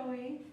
Joey.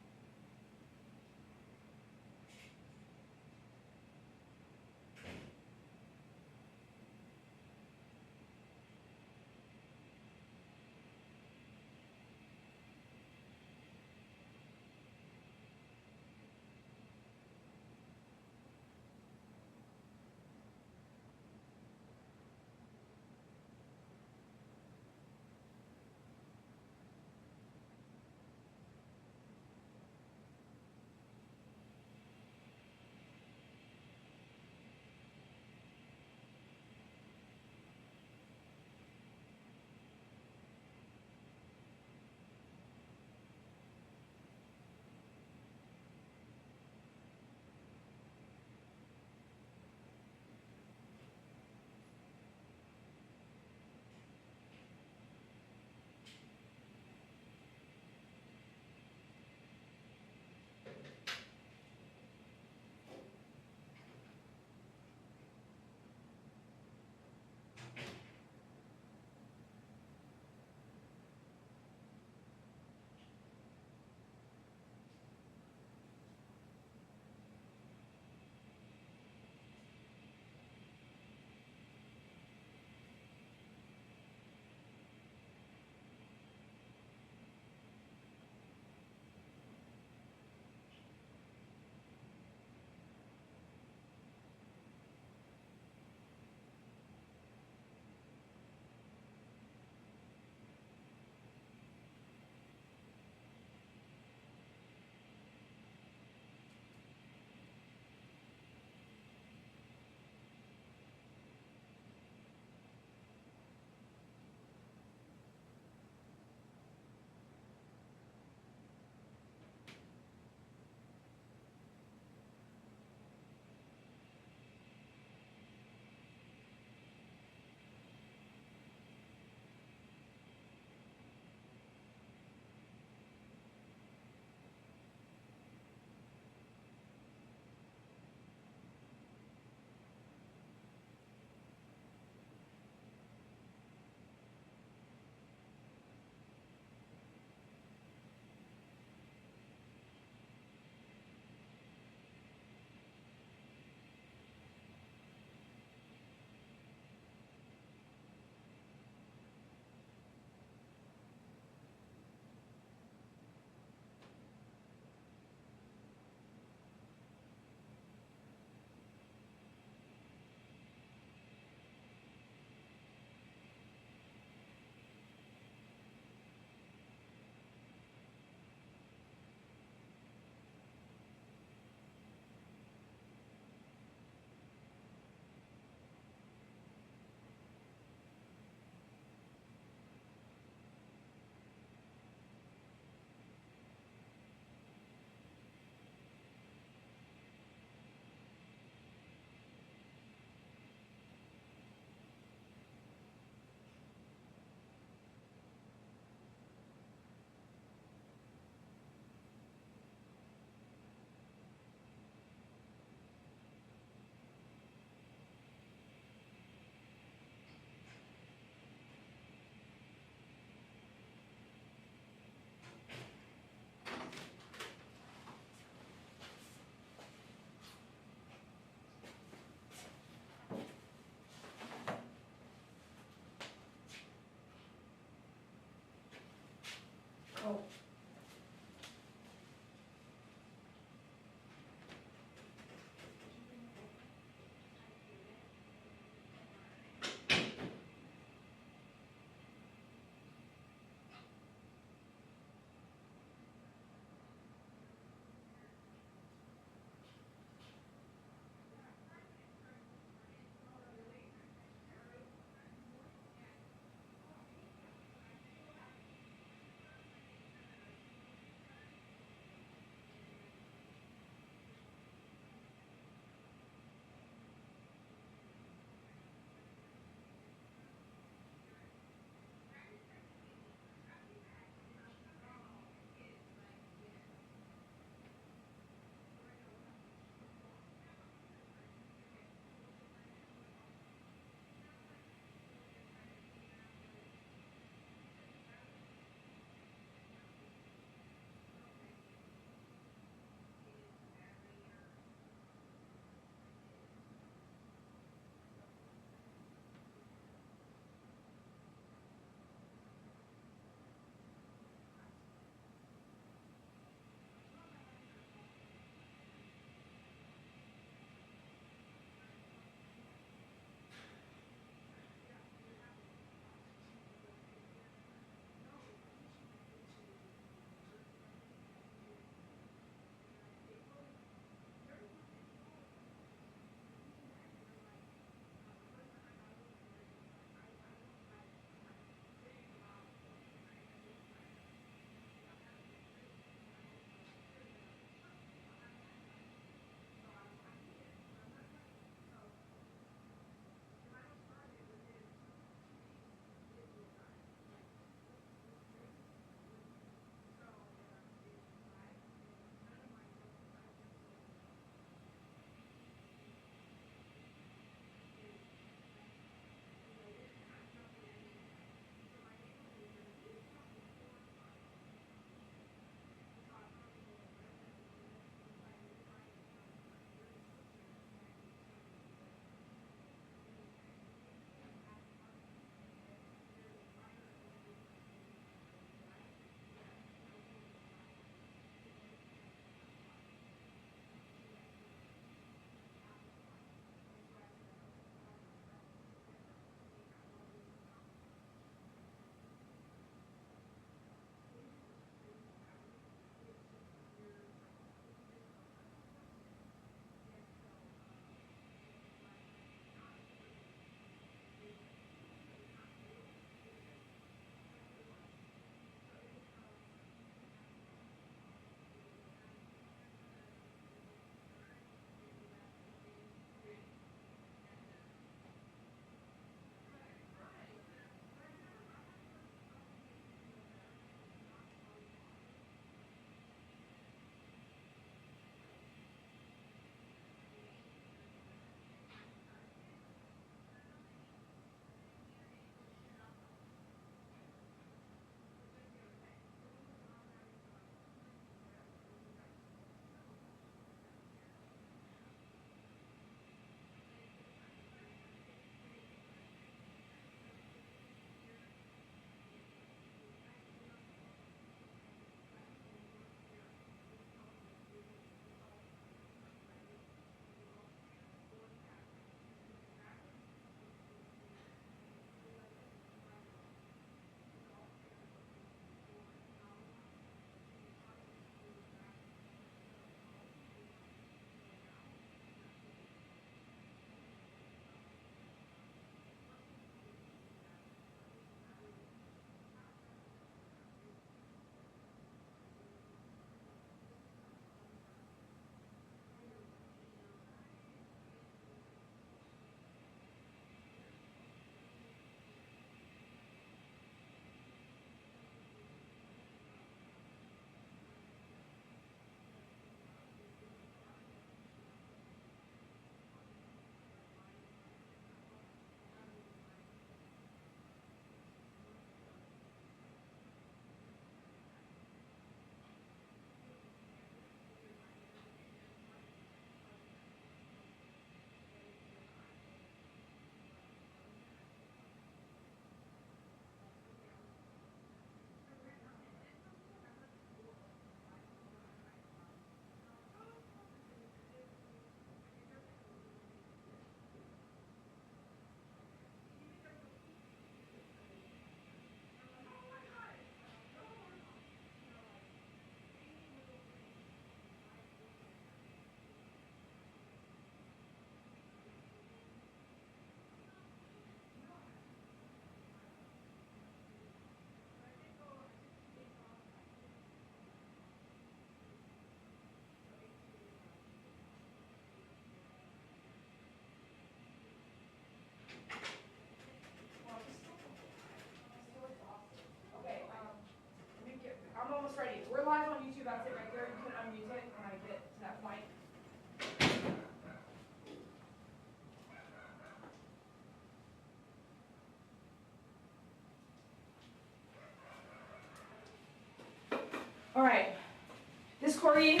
Corgi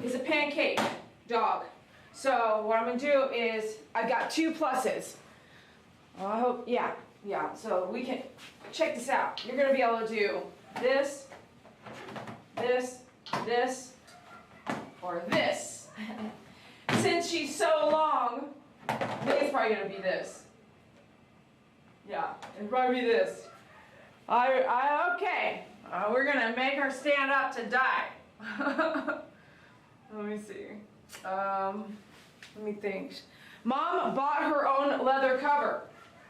is a pancake dog. So what I'm going to do is, I've got 2 pluses. I hope, yeah. So we can, check this out. You're going to be able to do this, this, this, or this. Since she's so long, I think it's probably going to be this. Yeah, it'll probably be this. Okay. We're going to make her stand up to die. Let me see. Let me think. Mom bought her own leather cover.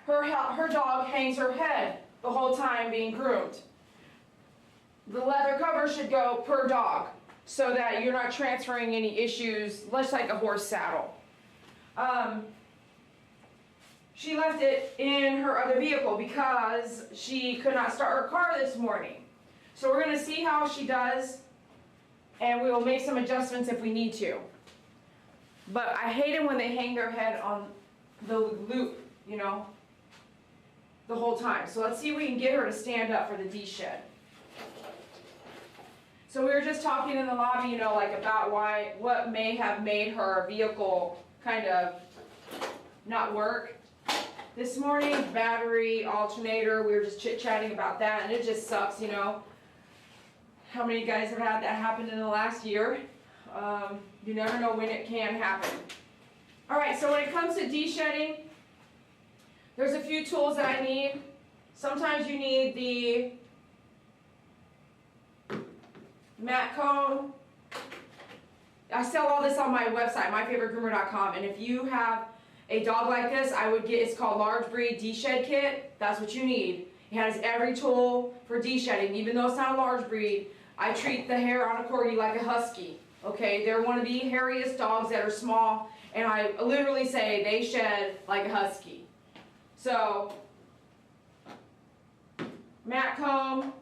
Her dog hangs her head the whole time being groomed. The leather cover should go per dog so that you're not transferring any issues, much like a horse saddle. She left it in her other vehicle because she could not start her car this morning. So we're going to see how she does, and we will make some adjustments if we need to. But I hate it when they hang their head on the loop, you know, the whole time. So let's see if we can get her to stand up for the Deshed. So we were just talking in the lobby, you know, like about what may have made her vehicle kind of not work. This morning, battery, alternator, we were just chit-chatting about that, and it just sucks, you know. How many guys have had that happen in the last year? You never know when it can happen. Alright, so when it comes to deshedding, there's a few tools that I need. Sometimes you need the mat comb. I sell all this on my website, myfavoritegroomer.com, and if you have a dog like this, I would get, it's called Large Breed Deshed Kit. That's what you need. It has every tool for deshedding. Even though it's not a large breed, I treat the hair on a Corgi like a husky. Okay, they're one of the hairiest dogs that are small, and I literally say they shed like a husky. So, mat comb.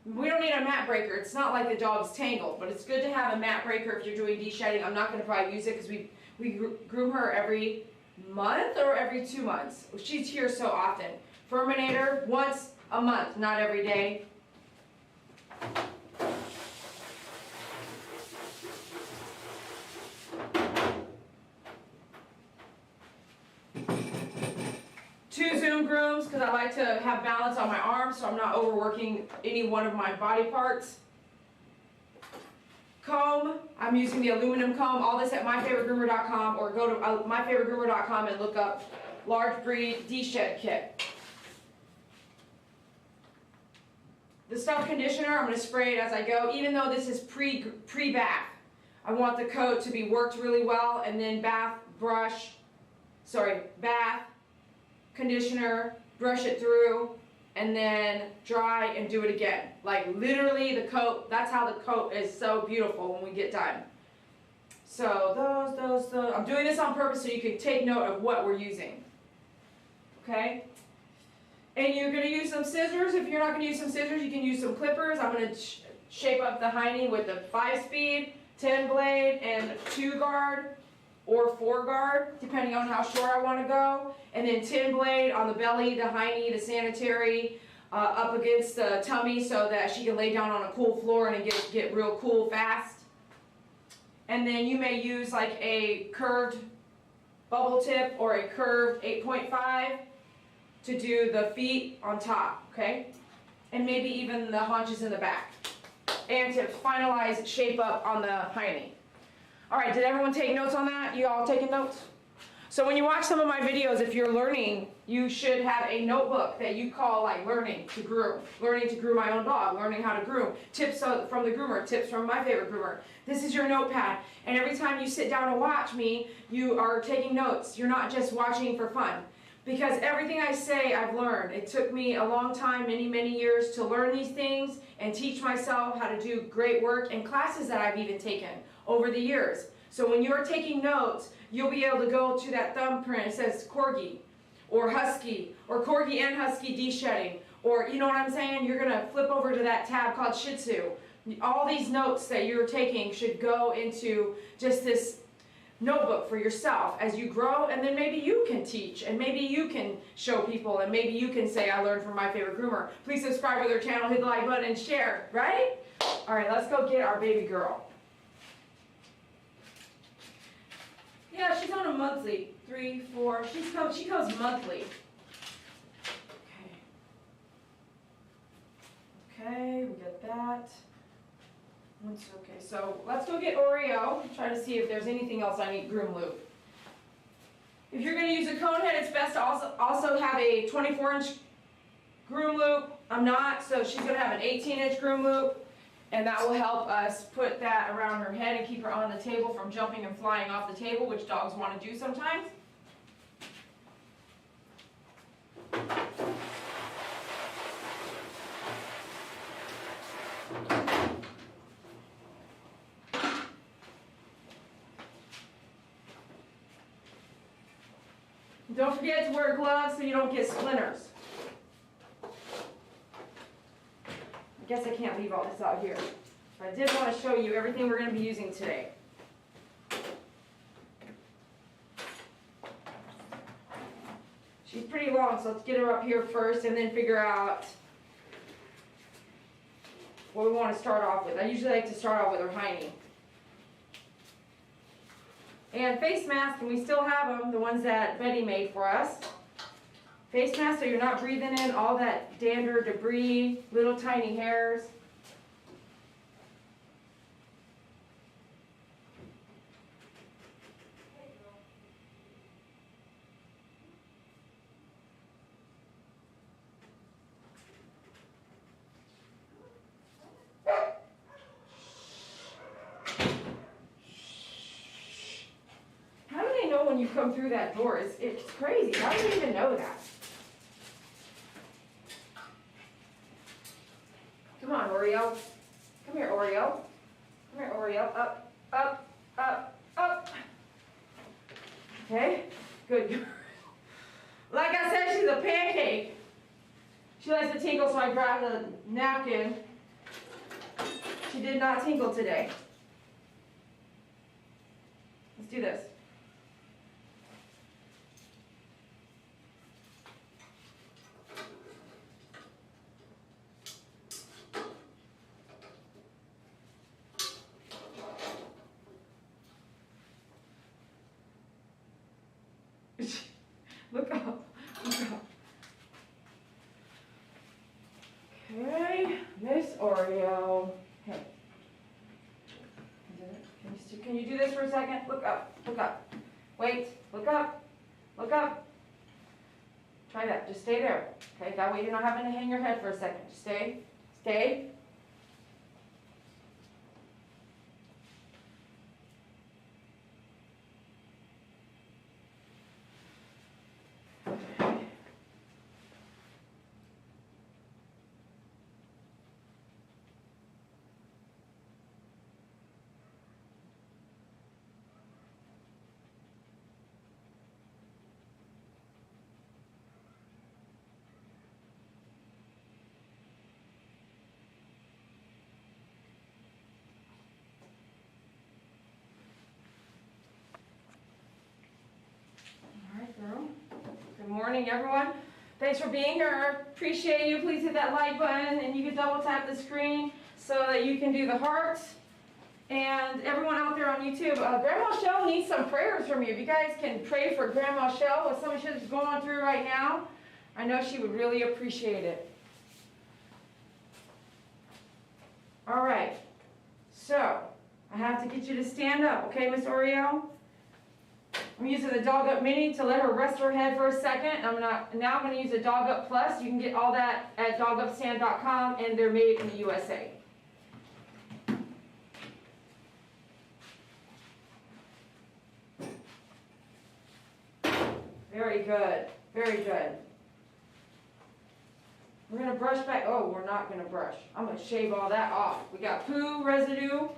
We don't need a mat breaker. It's not like the dog's tangled, but it's good to have a mat breaker if you're doing deshedding. I'm not going to probably use it because we groom her every month or every 2 months. She's here so often. Furminator once a month, not every day. Two Zoom grooms because I like to have balance on my arms so I'm not overworking any one of my body parts. Comb, I'm using the aluminum comb, all this at myfavoritegroomer.com, or go to myfavoritegroomer.com and look up Large Breed Deshed Kit. The stuff conditioner, I'm going to spray it as I go, even though this is pre-bath. I want the coat to be worked really well, and then bath, conditioner, brush it through, and then dry and do it again. Like literally the coat, that's how the coat is so beautiful when we get done. So those, I'm doing this on purpose so you can take note of what we're using. Okay? And you're going to use some scissors. If you're not going to use some scissors, you can use some clippers. I'm going to shape up the hiney with the 5-speed, 10 blade, and 2 guard. Or 4 guard, depending on how short I want to go. And then 10 blade on the belly, the hiney, the sanitary, up against the tummy so that she can lay down on a cool floor and get real cool fast. And then you may use like a curved bubble tip or a curved 8.5 to do the feet on top, okay? And maybe even the haunches in the back. And to finalize shape up on the hiney. Alright, did everyone take notes on that? You all taking notes? So when you watch some of my videos, if you're learning, you should have a notebook that you call like learning to groom my own dog, learning how to groom, tips from the groomer, tips from my favorite groomer. This is your notepad, and every time you sit down and watch me, you are taking notes. You're not just watching for fun. Because everything I say, I've learned. It took me a long time, many years to learn these things and teach myself how to do great work in classes that I've even taken over the years. So when you're taking notes, you'll be able to go to that thumbprint. It says Corgi, or Husky, or Corgi and Husky deshedding, or you know what I'm saying? You're going to flip over to that tab called Shih Tzu. All these notes that you're taking should go into just this notebook for yourself as you grow, and then maybe you can teach, and maybe you can show people, and maybe you can say, I learned from My Favorite Groomer. Please subscribe to their channel, hit the like button, and share, right? All right, let's go get our baby girl. Yeah, she's on a monthly. 3, 4. She goes monthly. Okay, we get that. Okay, so let's go get Oreo. Try to see if there's anything else I need groom lube. If you're going to use a cone head, it's best to also have a 24-inch groom loop. I'm not, so she's going to have an 18-inch groom loop, and that will help us put that around her head and keep her on the table from jumping and flying off the table, which dogs want to do sometimes. Don't forget to wear gloves so you don't get splinters. I guess I can't leave all this out here. But I did want to show you everything we're going to be using today. She's pretty long, so let's get her up here first and then figure out what we want to start off with. I usually like to start off with her hiney. And face masks, and we still have them, the ones that Betty made for us. Face masks so you're not breathing in all that dander, debris, little tiny hairs. When you come through that door, it's crazy. How do you even know that? Come on, Oreo. Come here, Oreo. Come here, Oreo. Up, up, up, up. Okay, good. Like I said, she's a pancake. She likes to tinkle, so I grabbed a napkin. She did not tinkle today. Let's do this. Look up, look up. Okay, Miss Oreo. Hey. Can you do this for a second? Look up, look up. Wait, look up, look up. Try that, just stay there. Okay, that way you're not having to hang your head for a second. Just stay, stay. Good morning, everyone. Thanks for being here. Appreciate you. Please hit that like button, and you can double tap the screen so that you can do the hearts. And everyone out there on YouTube, Grandma Shell needs some prayers from you. If you guys can pray for Grandma Shell, what some of she's going through right now, I know she would really appreciate it. All right. So I have to get you to stand up, okay, Miss Oreo? I'm using the Dog Up Mini to let her rest her head for a second. Now I'm going to use a Dog Up Plus. You can get all that at dogupstand.com, and they're made in the USA. Very good. Very good. We're going to brush back. Oh, we're not going to brush. I'm going to shave all that off. We got poo residue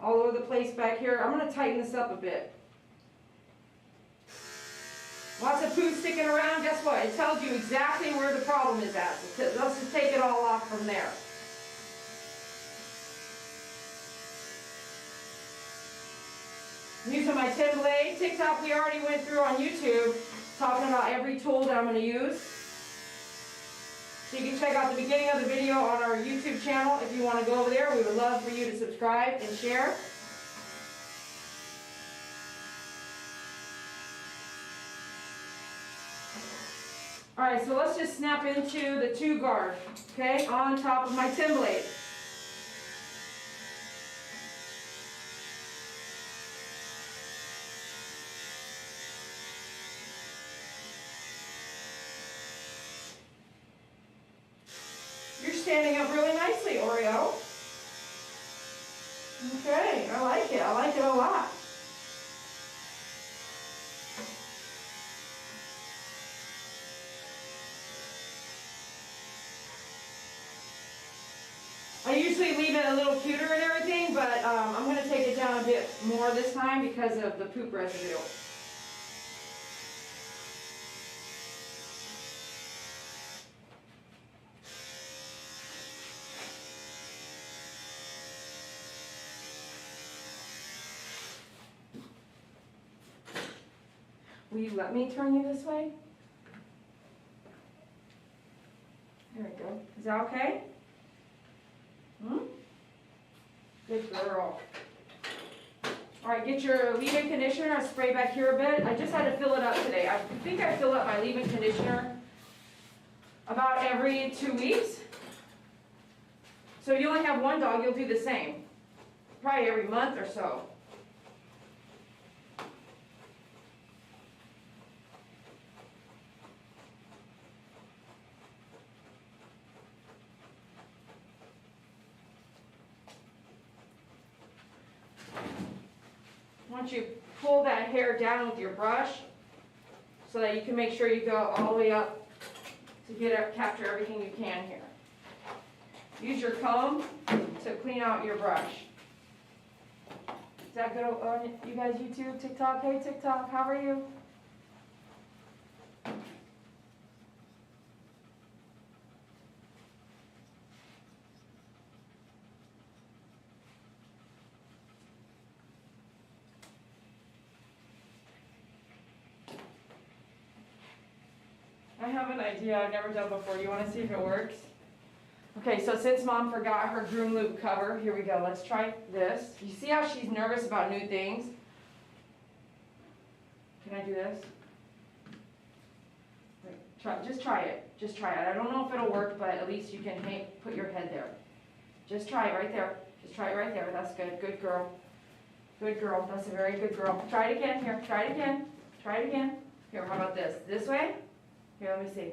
all over the place back here. I'm going to tighten this up a bit. Lots of poo sticking around. Guess what? It tells you exactly where the problem is at. Let's just take it all off from there. I'm using my Blvd. TikTok we already went through on YouTube, talking about every tool that I'm going to use. So you can check out the beginning of the video on our YouTube channel. channel if you want to go over there. We would love for you to subscribe and share. Alright, so let's just snap into the 2 guard, okay, on top of my 10 blade. You're standing up really nicely, Oreo. Okay, I like it. I like it a lot. I usually leave it a little cuter and everything, but I'm going to take it down a bit more this time because of the poop residue. Will you let me turn you this way? There we go. Is that okay? Good girl. Alright, get your leave-in conditioner. I'll spray back here a bit. I just had to fill it up today. I think I fill up my leave-in conditioner about every 2 weeks. So if you only have 1 dog, you'll do the same. Probably every month or so. Once you pull that hair down with your brush so that you can make sure you go all the way up to capture everything you can here. Use your comb to clean out your brush. Is that good on you guys, YouTube, TikTok? Hey TikTok, how are you? I have an idea I've never done before. You want to see if it works? Okay, so since Mom forgot her Groom Loop cover, here we go. Let's try this. You see how she's nervous about new things? Can I do this? Wait, just try it. Just try it. I don't know if it'll work, but at least you can put your head there. Just try it right there. Just try it right there. That's good. Good girl. Good girl. That's a very good girl. Try it again. Here. Try it again. Try it again. Here, how about this? This way? Here, let me see.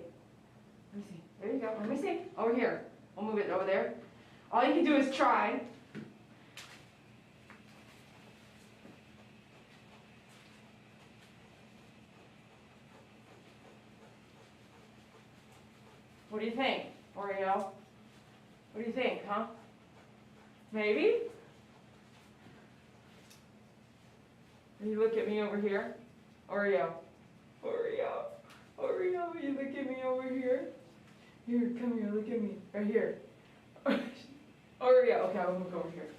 Let me see. There you go. Let me see. Over here. We'll move it over there. All you can do is try. What do you think, Oreo? What do you think, huh? Maybe? You look at me over here. Oreo. Oreo. Oreo, will you look at me over here? Here, come here, look at me. Right here. Oreo. Okay, I'm gonna go over here.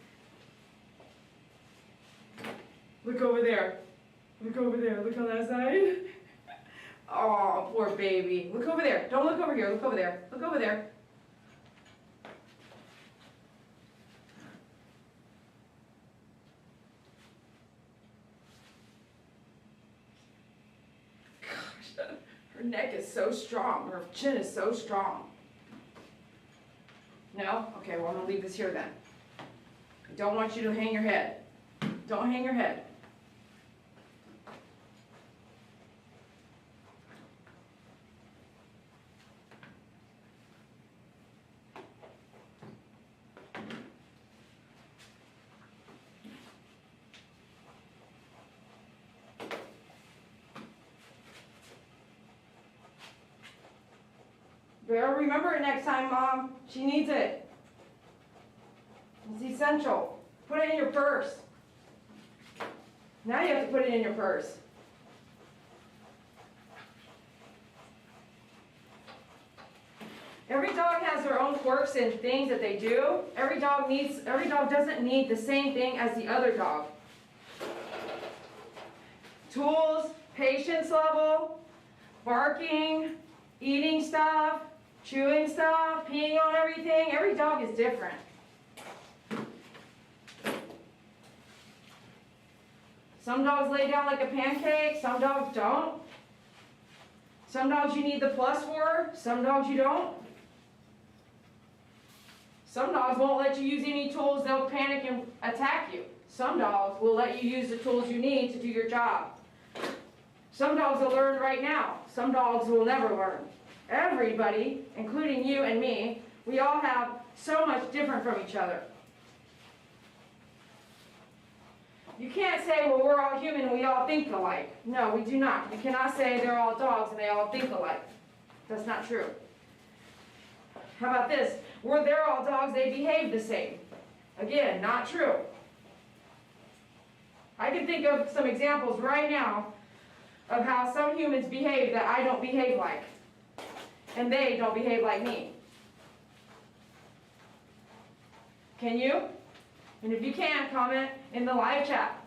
Look over there. Look over there. Look on that side. Oh, poor baby. Look over there. Don't look over here. Look over there. Look over there. Gosh, her neck is so strong. Her chin is so strong. No? Okay, well, I'm going to leave this here then. I don't want you to hang your head. Don't hang your head. Better remember it next time, Mom. She needs it. It's essential. Put it in your purse. Now you have to put it in your purse. Every dog has their own quirks and things that they do. Every dog doesn't need the same thing as the other dog. Tools, patience level, barking, eating stuff, chewing stuff, peeing on everything. Every dog is different. Some dogs lay down like a pancake, some dogs don't. Some dogs you need the plus for, some dogs you don't. Some dogs won't let you use any tools, they'll panic and attack you. Some dogs will let you use the tools you need to do your job. Some dogs will learn right now, some dogs will never learn. Everybody, including you and me, we all have so much different from each other. You can't say, well, we're all human and we all think alike. No, we do not. You cannot say they're all dogs and they all think alike. That's not true. How about this? They're all dogs, they behave the same. Again, not true. I can think of some examples right now of how some humans behave that I don't behave like. And they don't behave like me. Can you? And if you can, comment in the live chat.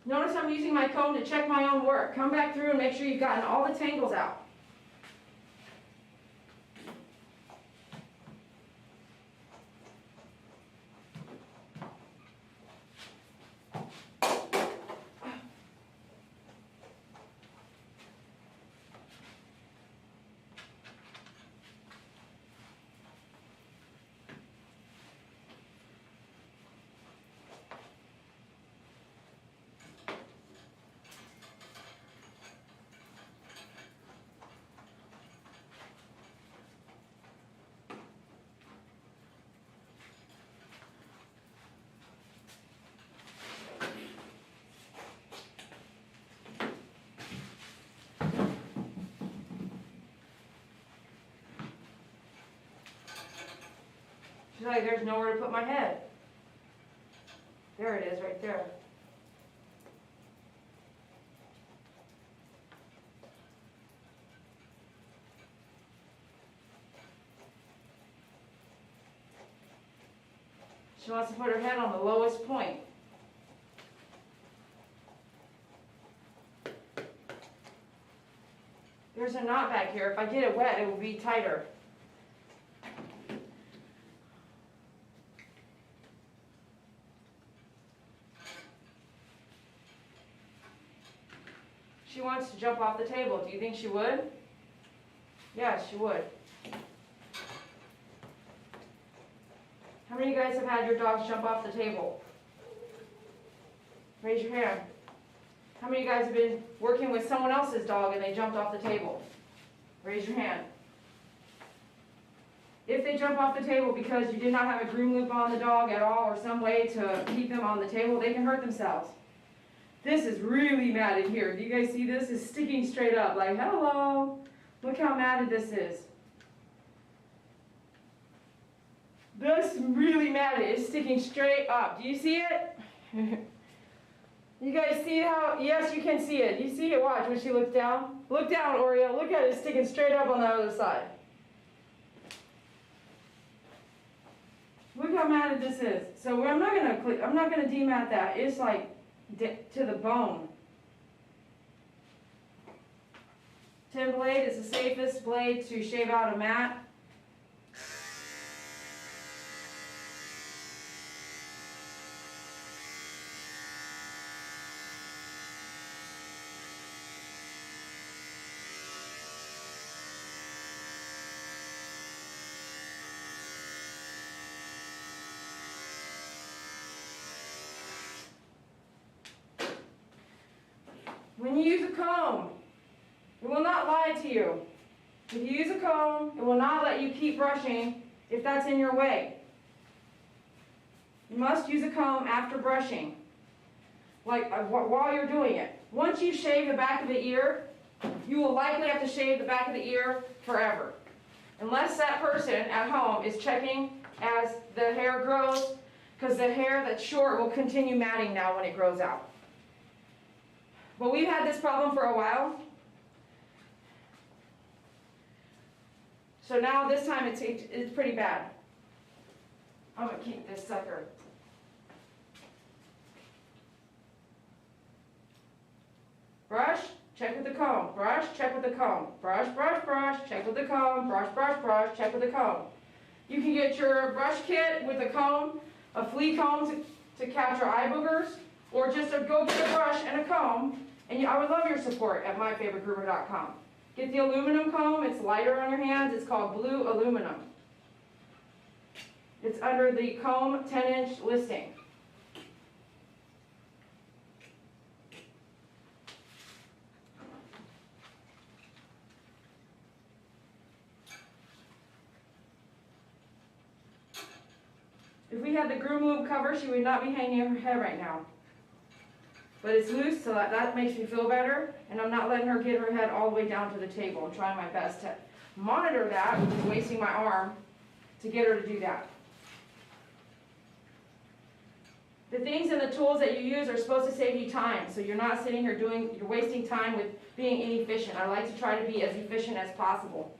Notice I'm using my comb to check my own work. Come back through and make sure you've gotten all the tangles out. She's like, there's nowhere to put my head. There it is, right there. She wants to put her head on the lowest point. There's a knot back here. If I get it wet, it will be tighter. She wants to jump off the table. Do you think she would? Yes, she would. How many of you guys have had your dogs jump off the table? Raise your hand. How many of you guys have been working with someone else's dog and they jumped off the table? Raise your hand. If they jump off the table because you did not have a groom loop on the dog at all or some way to keep them on the table, they can hurt themselves. This is really matted here. Do you guys see this? It's sticking straight up like, hello. Look how matted this is. This is really matted. It's sticking straight up. Do you see it? You guys see how? Yes, you can see it. You see it? Watch when she looks down. Look down, Oreo. Look at it. It's sticking straight up on the other side. Look how matted this is. So I'm not gonna demat that. It's like to the bone. Tin blade is the safest blade to shave out a mat. When you use a comb, it will not lie to you. If you use a comb, it will not let you keep brushing if that's in your way. You must use a comb after brushing, like while you're doing it. Once you shave the back of the ear, you will likely have to shave the back of the ear forever. Unless that person at home is checking as the hair grows, because the hair that's short will continue matting now when it grows out. But we've had this problem for a while. So now this time it's pretty bad. I'm going to keep this sucker. Brush, check with the comb, brush, check with the comb, brush, brush, brush, check with the comb, brush, brush, brush, check with the comb. You can get your brush kit with a comb, a flea comb to capture eye boogers, or just go get a brush and a comb, and I would love your support at myfavoritegroomer.com. Get the aluminum comb, it's lighter on your hands, it's called blue aluminum. It's under the comb 10-inch listing. If we had the Groom Loop cover, she would not be hanging her head right now. But it's loose, so that makes me feel better, and I'm not letting her get her head all the way down to the table. I'm trying my best to monitor that, which is wasting my arm, to get her to do that. The things and the tools that you use are supposed to save you time, so you're not sitting here you're wasting time with being inefficient. I like to try to be as efficient as possible.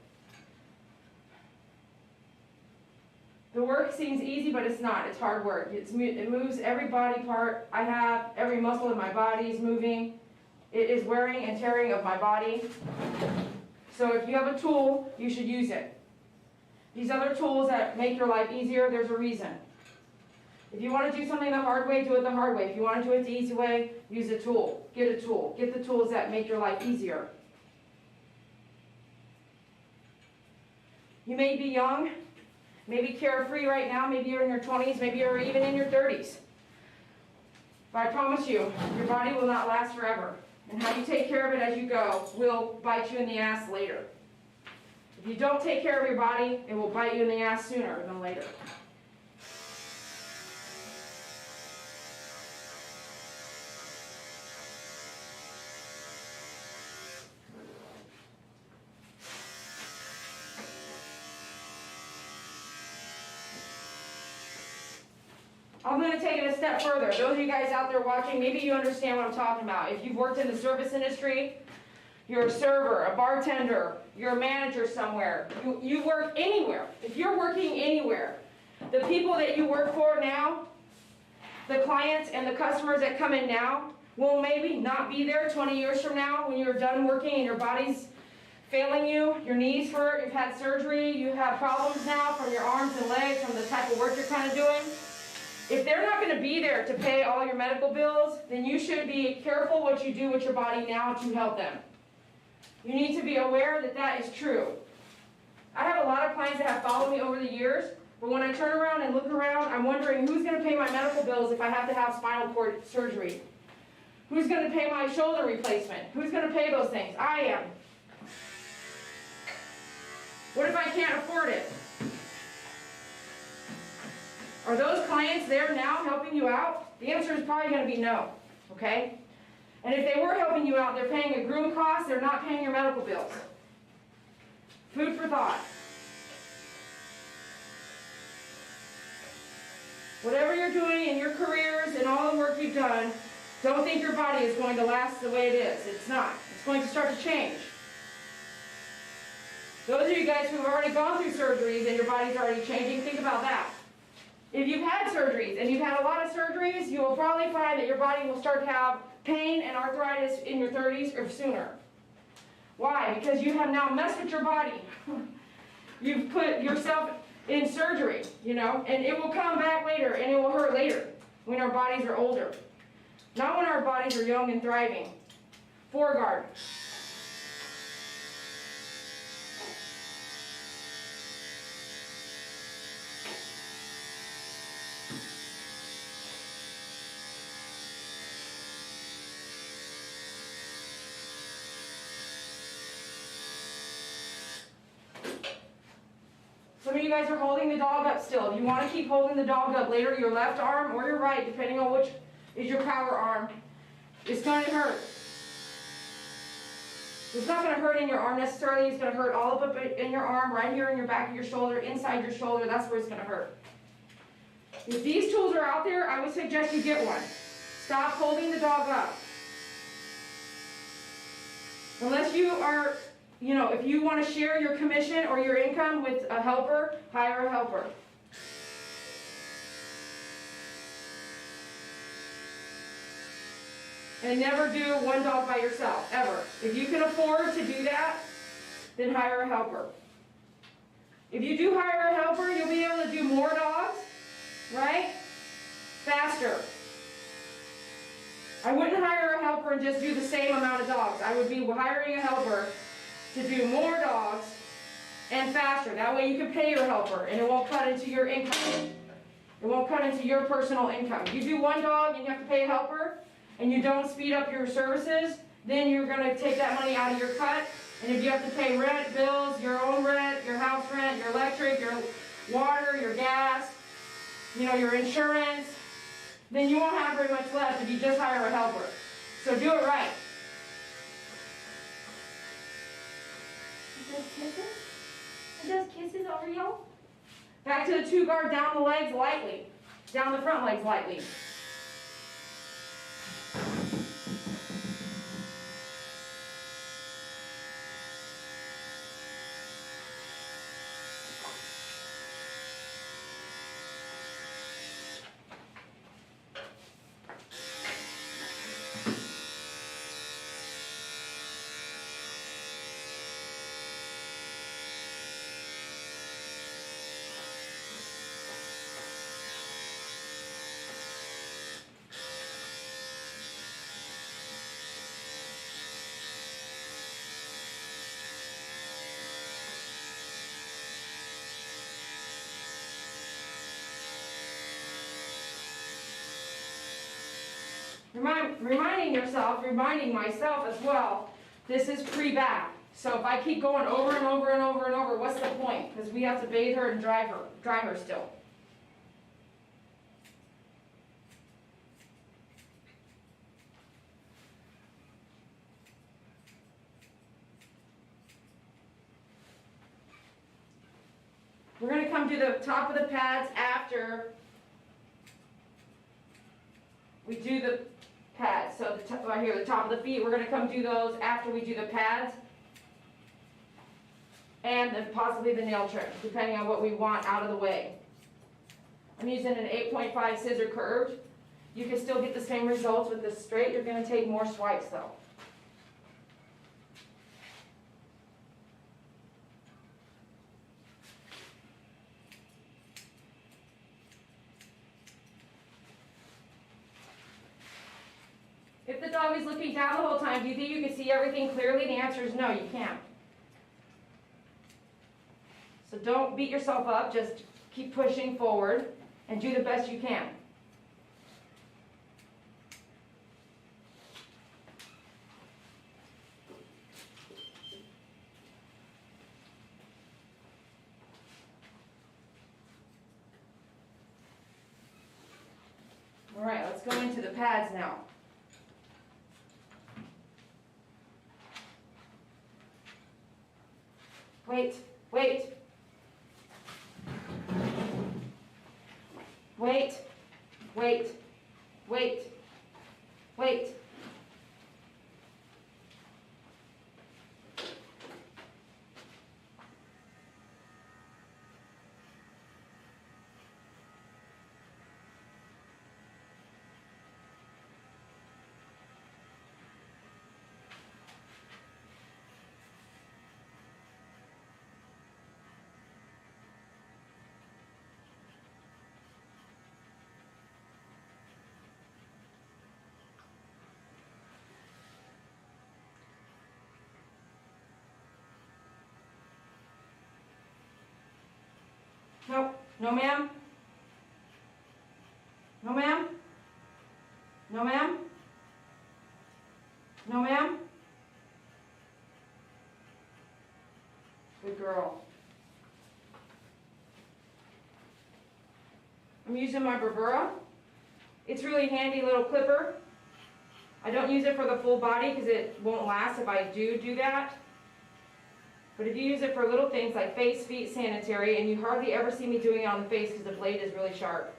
The work seems easy, but it's not. It's hard work. It moves every body part I have, every muscle in my body is moving. It is wearing and tearing of my body. So if you have a tool, you should use it. These other tools that make your life easier, there's a reason. If you want to do something the hard way, do it the hard way. If you want to do it the easy way, use a tool. Get a tool. Get the tools that make your life easier. You may be young, maybe carefree right now, maybe you're in your 20s, maybe you're even in your 30s. But I promise you, your body will not last forever. And how you take care of it as you go will bite you in the ass later. If you don't take care of your body, it will bite you in the ass sooner than later. I'm going to take it a step further. Those of you guys out there watching, maybe you understand what I'm talking about. If you've worked in the service industry, you're a server, a bartender, you're a manager somewhere, you work anywhere. If you're working anywhere, the people that you work for now, the clients and the customers that come in now, will maybe not be there 20 years from now when you're done working and your body's failing you, your knees hurt, you've had surgery, you have problems now from your arms and legs from the type of work you're kind of doing. If they're not going to be there to pay all your medical bills, then you should be careful what you do with your body now to help them. You need to be aware that that is true. I have a lot of clients that have followed me over the years, but when I turn around and look around, I'm wondering who's going to pay my medical bills if I have to have spinal cord surgery? Who's going to pay my shoulder replacement? Who's going to pay those things? I am. What if I can't afford it? Are those clients there now helping you out? The answer is probably going to be no, okay? And if they were helping you out, they're paying a groom cost, they're not paying your medical bills. Food for thought. Whatever you're doing in your careers and all the work you've done, don't think your body is going to last the way it is. It's not. It's going to start to change. Those of you guys who have already gone through surgeries and your body's already changing, think about that. If you've had surgeries, and you've had a lot of surgeries, you will probably find that your body will start to have pain and arthritis in your 30s or sooner. Why? Because you have now messed with your body. You've put yourself in surgery, you know, and it will come back later, and it will hurt later when our bodies are older. Not when our bodies are young and thriving. Foreguard. Some of you guys are holding the dog up still. If you want to keep holding the dog up later, your left arm or your right, depending on which is your power arm, it's going to hurt. It's not going to hurt in your arm necessarily. It's going to hurt all up in your arm, right here in your back of your shoulder, inside your shoulder. That's where it's going to hurt. If these tools are out there, I would suggest you get one. Stop holding the dog up. Unless you are, you know, if you want to share your commission or your income with a helper, hire a helper. And never do one dog by yourself, ever. If you can afford to do that, then hire a helper. If you do hire a helper, you'll be able to do more dogs, right? Faster. I wouldn't hire a helper and just do the same amount of dogs. I would be hiring a helper to do more dogs and faster. That way you can pay your helper and it won't cut into your income. It won't cut into your personal income. You do one dog and you have to pay a helper and you don't speed up your services, then you're going to take that money out of your cut. And if you have to pay rent, bills, your own rent, your house rent, your electric, your water, your gas, your insurance, then you won't have very much left if you just hire a helper. So do it right. It does kisses over you. Back to the 2-guard, down the legs lightly. Down the front legs lightly. Reminding myself as well, this is pre-bath. So if I keep going over and over and over and over, what's the point? Because we have to bathe her and dry her still. We're going to come to the top of the pads after we do the pads. So right here, the top of the feet, we're going to come do those after we do the pads and then possibly the nail trim, depending on what we want out of the way. I'm using an 8.5 scissor curved. You can still get the same results with the straight. You're going to take more swipes though. If the dog is looking down the whole time, do you think you can see everything clearly? The answer is no, you can't. So don't beat yourself up, just keep pushing forward and do the best you can. All right, let's go into the pads now. Wait, wait. Wait, wait, wait, wait. No, no ma'am. No ma'am. No ma'am. No ma'am. Good girl. I'm using my Blvd. It's really handy little clipper. I don't use it for the full body because it won't last if I do that. But if you use it for little things like face, feet, sanitary, and you hardly ever see me doing it on the face because the blade is really sharp.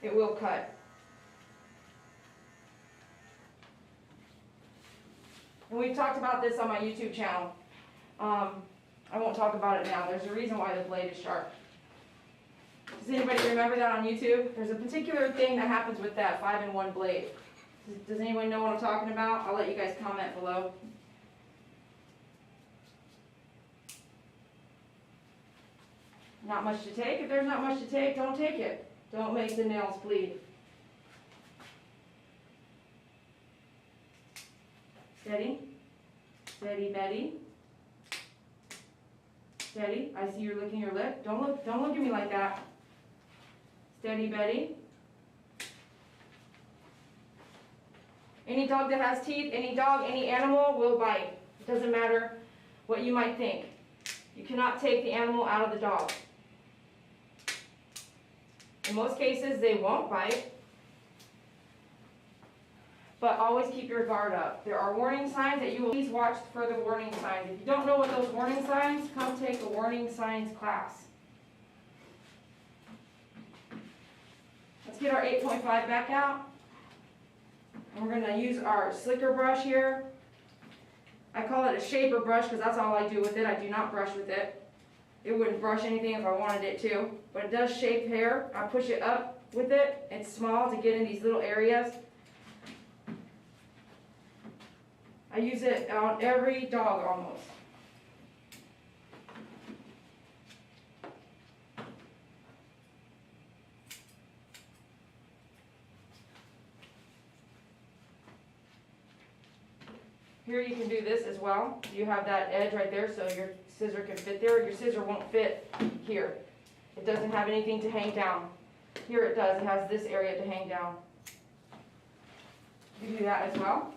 It will cut. And we've talked about this on my YouTube channel. I won't talk about it now. There's a reason why the blade is sharp. Does anybody remember that on YouTube? There's a particular thing that happens with that 5-in-1 blade. Does anyone know what I'm talking about? I'll let you guys comment below. Not much to take. If there's not much to take, don't take it. Don't make the nails bleed. Steady. Steady, Betty. Steady. I see you're licking your lip. Don't look at me like that. Steady, Betty. Any dog that has teeth, any dog, any animal will bite. It doesn't matter what you might think. You cannot take the animal out of the dog. In most cases, they won't bite. But always keep your guard up. There are warning signs that you will please watch for the warning signs. If you don't know what those warning signs, come take a warning signs class. Let's get our 8.5 back out. And we're going to use our slicker brush here. I call it a shaper brush because that's all I do with it. I do not brush with it. It wouldn't brush anything if I wanted it to. But it does shape hair. I push it up with it. It's small to get in these little areas. I use it on every dog almost. Here you can do this as well. You have that edge right there so your scissor can fit there. Your scissor won't fit here. It doesn't have anything to hang down. Here it does. It has this area to hang down. You do that as well.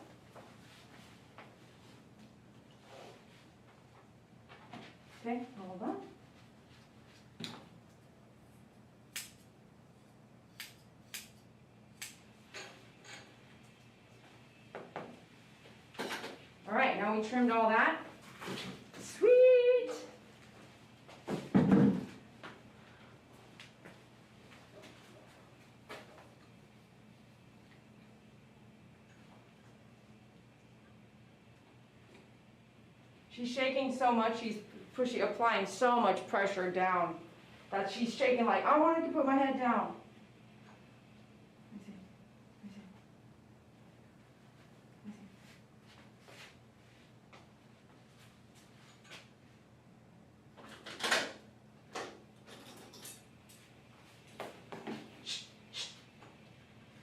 Okay, hold on. All right, now we trimmed all that. Sweet! She's shaking so much, she's applying so much pressure down that she's shaking like, I wanted to put my head down.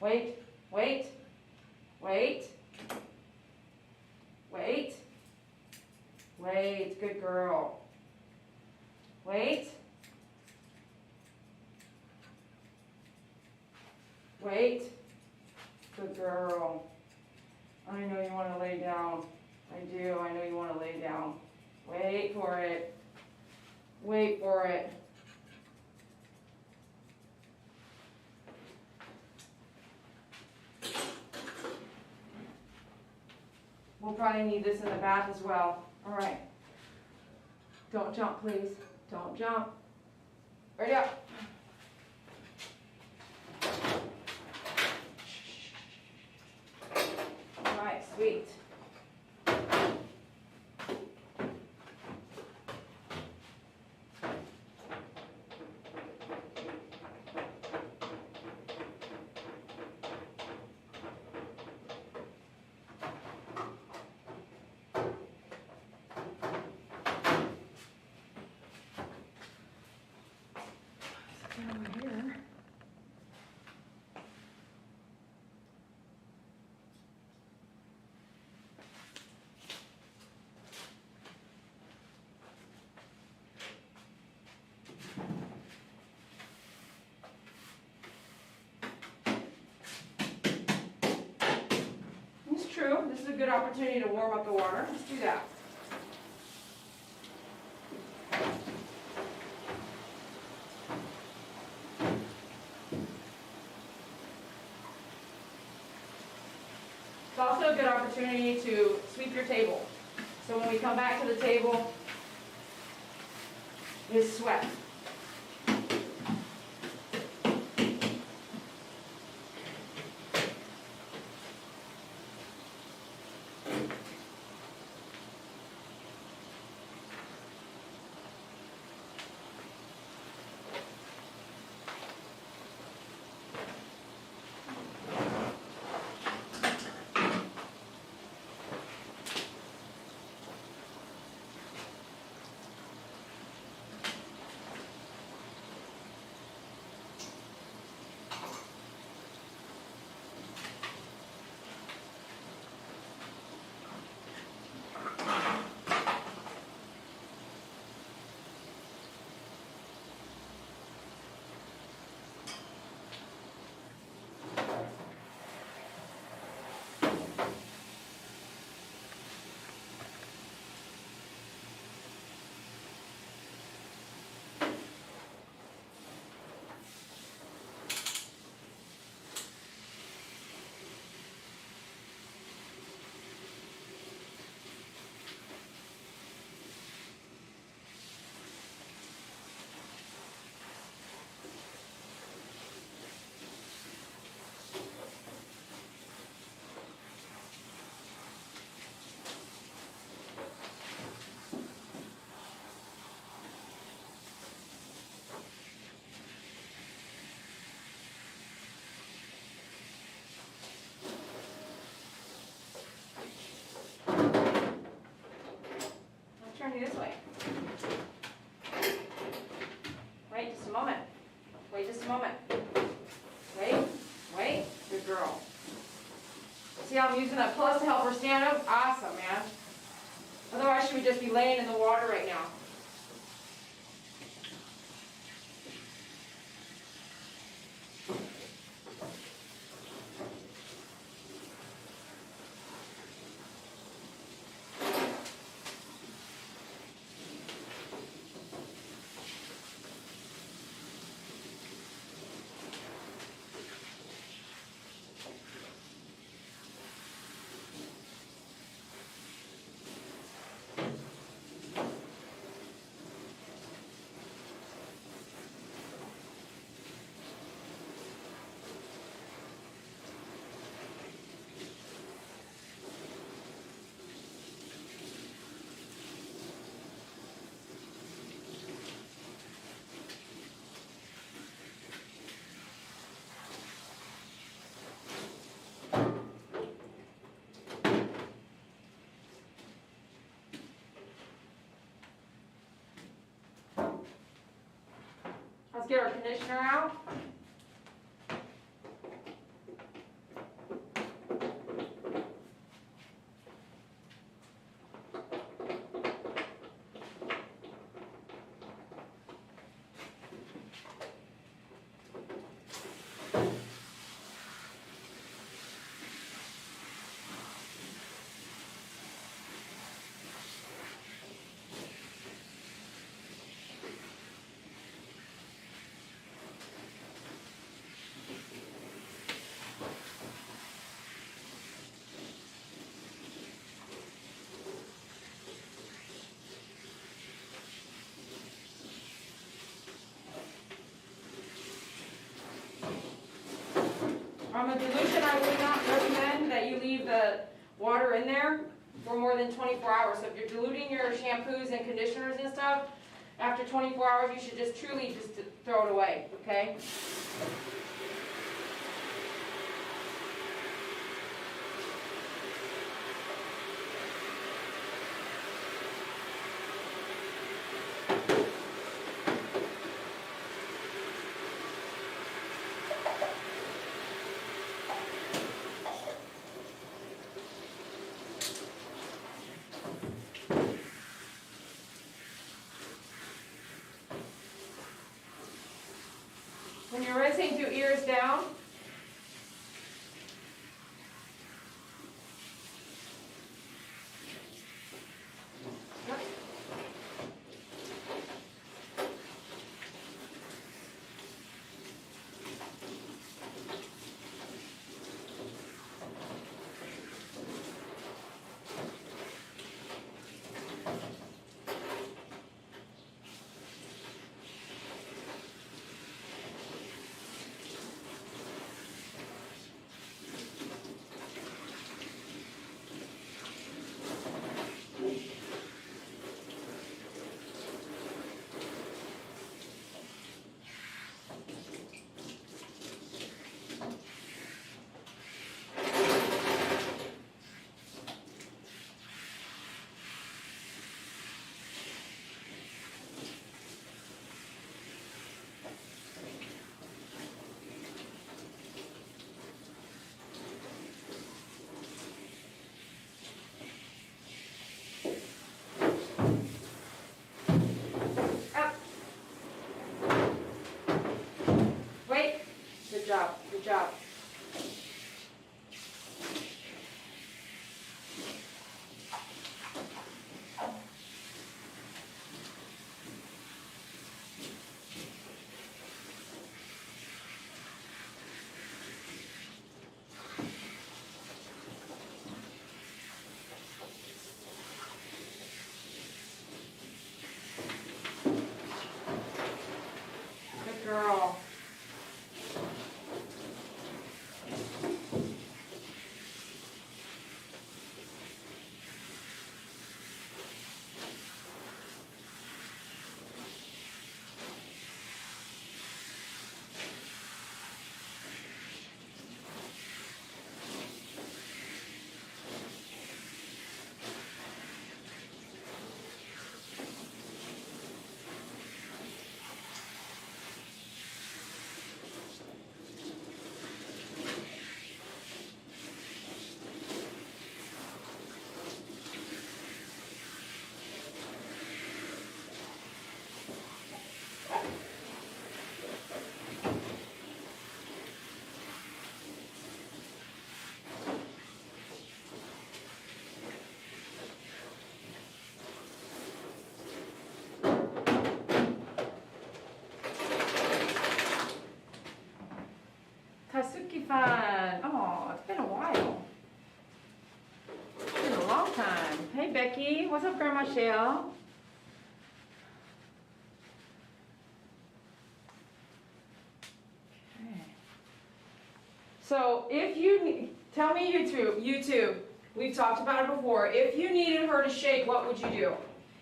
Wait, wait, wait, wait, wait, good girl. Wait, wait, good girl. I know you want to lay down. I do, I know you want to lay down. Wait for it. Wait for it. We'll probably need this in the bath as well. All right. Don't jump, please. Don't jump. Ready up. All right, sweet. Over here. It's true. This is a good opportunity to warm up the water. Let's do that. It's also a good opportunity to sweep your table. So when we come back to the table, is sweat. I'm using that plus to help her stand up. Awesome, man. Otherwise, she would just be laying in the water right now. Let's get our conditioner out. A dilution, I would not recommend that you leave the water in there for more than 24 hours. So if you're diluting your shampoos and conditioners and stuff, after 24 hours, you should just truly just throw it away, okay? When you're rinsing through ears down, fun. Oh, it's been a while. It's been a long time. Hey, Becky. What's up, Grandma Shell? Okay. So if you need, tell me YouTube, we've talked about it before. If you needed her to shake, what would you do?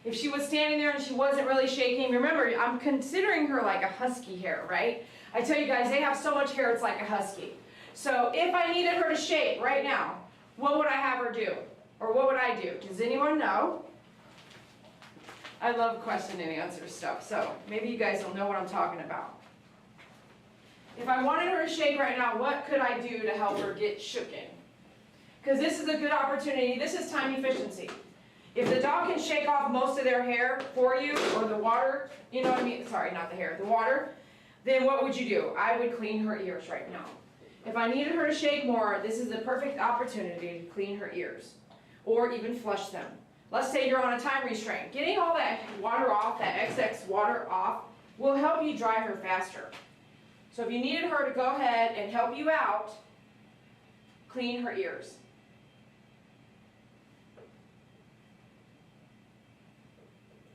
If she was standing there and she wasn't really shaking, remember, I'm considering her like a husky hair, right? I tell you guys, they have so much hair, it's like a husky. So if I needed her to shake right now, what would I have her do? Or what would I do? Does anyone know? I love question and answer stuff, so maybe you guys will know what I'm talking about. If I wanted her to shake right now, what could I do to help her get shooken? Because this is a good opportunity. This is time efficiency. If the dog can shake off most of their hair for you, or the water, you know what I mean? Sorry, not the hair, the water, then what would you do? I would clean her ears right now. If I needed her to shake more, this is the perfect opportunity to clean her ears, or even flush them. Let's say you're on a time restraint. Getting all that water off, that excess water off, will help you dry her faster. So if you needed her to go ahead and help you out, clean her ears.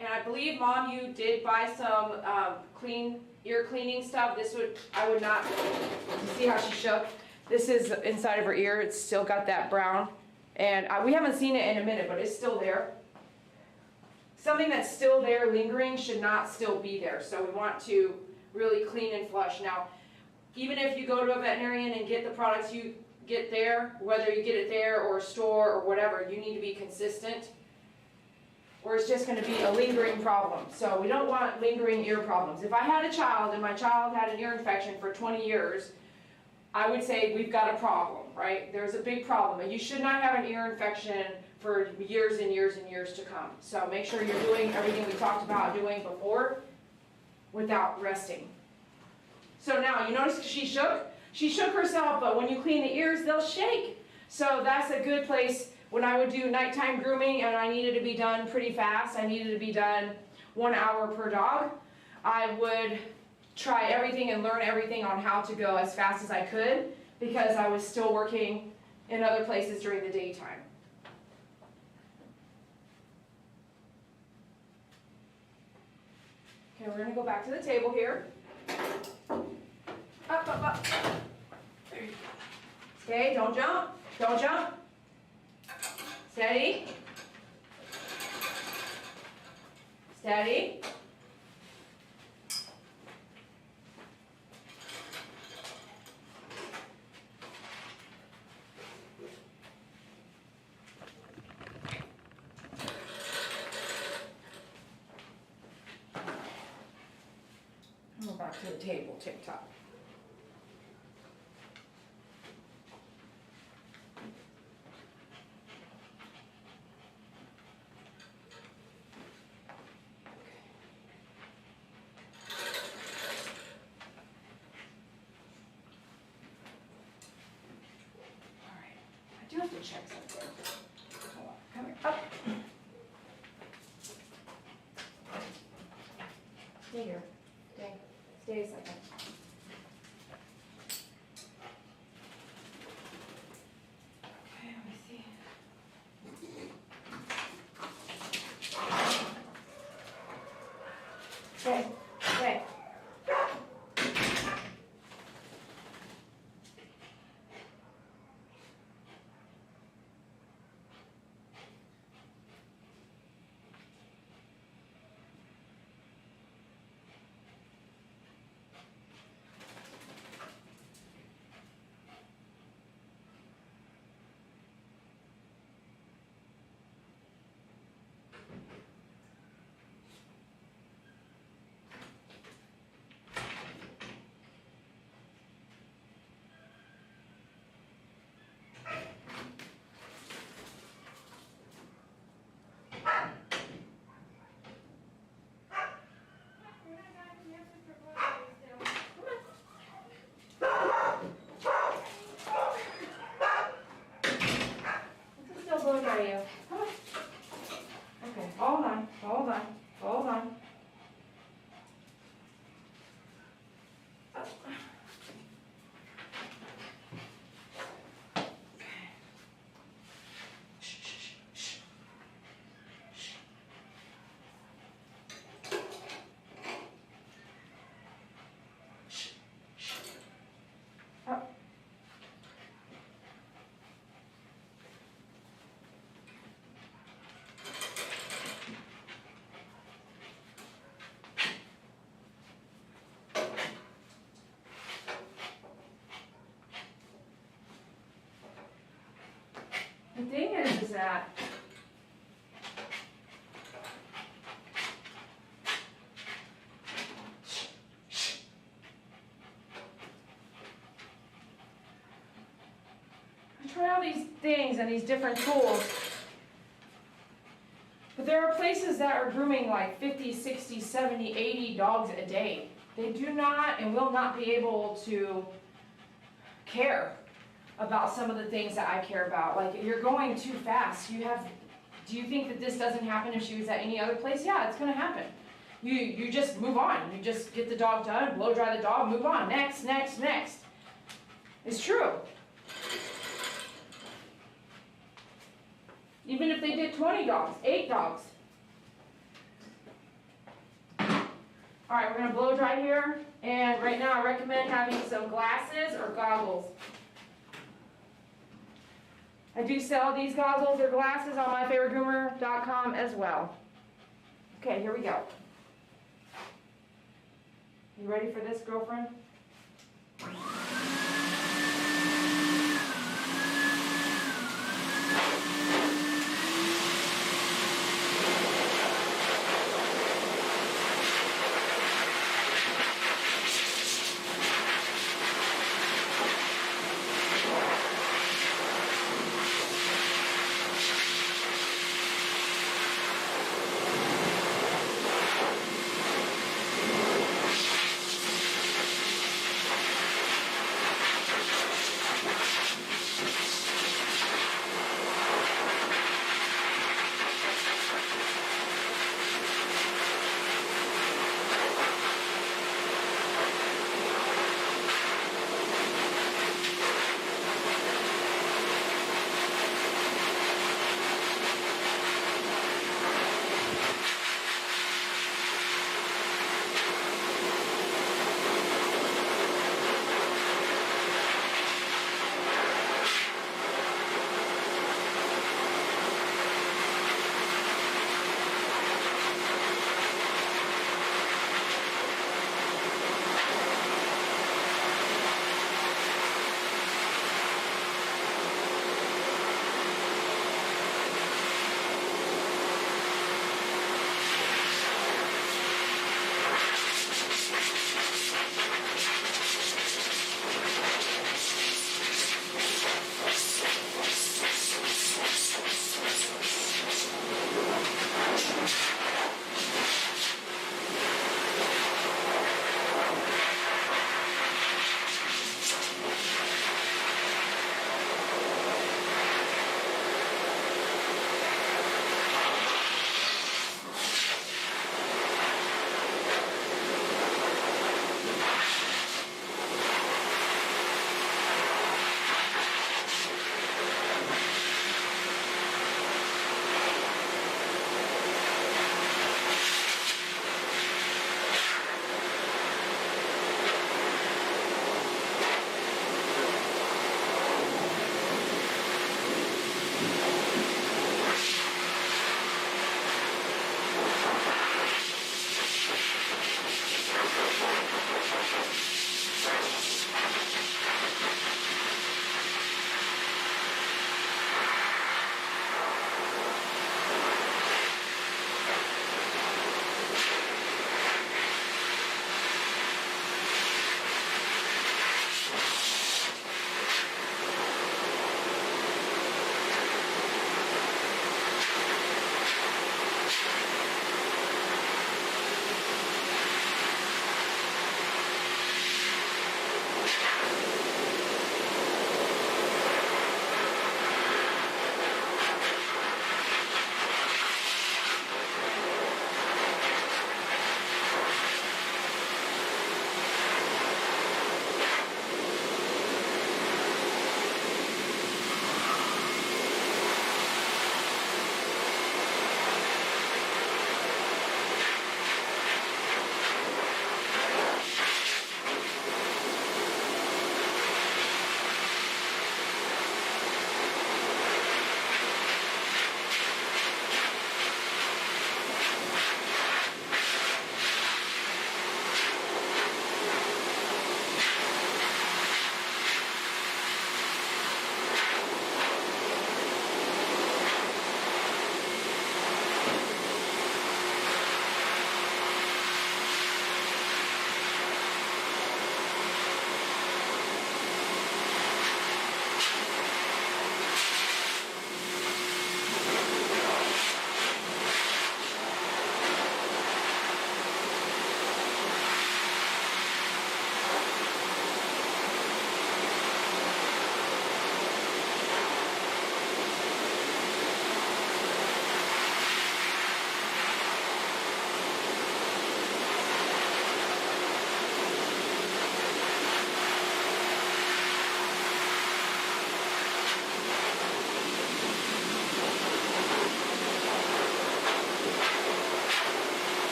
And I believe, Mom, you did buy some ear cleaning stuff. I would not, you see how she shook? This is inside of her ear. It's still got that brown. And we haven't seen it in a minute, but it's still there. Something that's still there lingering should not still be there. So we want to really clean and flush. Now, even if you go to a veterinarian and get the products you get there, whether you get it there or a store or whatever, you need to be consistent, or it's just going to be a lingering problem. So we don't want lingering ear problems. If I had a child and my child had an ear infection for 20 years, I would say we've got a problem, right? There's a big problem. And you should not have an ear infection for years and years and years to come. So make sure you're doing everything we talked about doing before without resting. So now, you notice she shook? She shook herself, but when you clean the ears, they'll shake. So that's a good place. When I would do nighttime grooming and I needed to be done pretty fast, I needed to be done 1 hour per dog, I would try everything and learn everything on how to go as fast as I could, because I was still working in other places during the daytime. Okay, we're going to go back to the table here. Up, up, up. There you go. Stay, don't jump, don't jump. Steady. Steady. Go back to the table, tick-tock. I do have to check something. Hold on, come here, up. Stay here, stay a second. Okay, let me see. Stay, stay. that. I try all these things and these different tools. But there are places that are grooming like 50, 60, 70, 80 dogs a day. They do not and will not be able to care about some of the things that I care about. Like, you're going too fast. Do you think that this doesn't happen if she was at any other place? Yeah, it's gonna happen. You just move on. You just get the dog done, blow dry the dog, move on. Next, next, next. It's true. Even if they did 20 dogs, 8 dogs. All right, we're gonna blow dry here. And right now I recommend having some glasses or goggles. I do sell these goggles or glasses on myfavoritegroomer.com as well. Okay, here we go. You ready for this, girlfriend?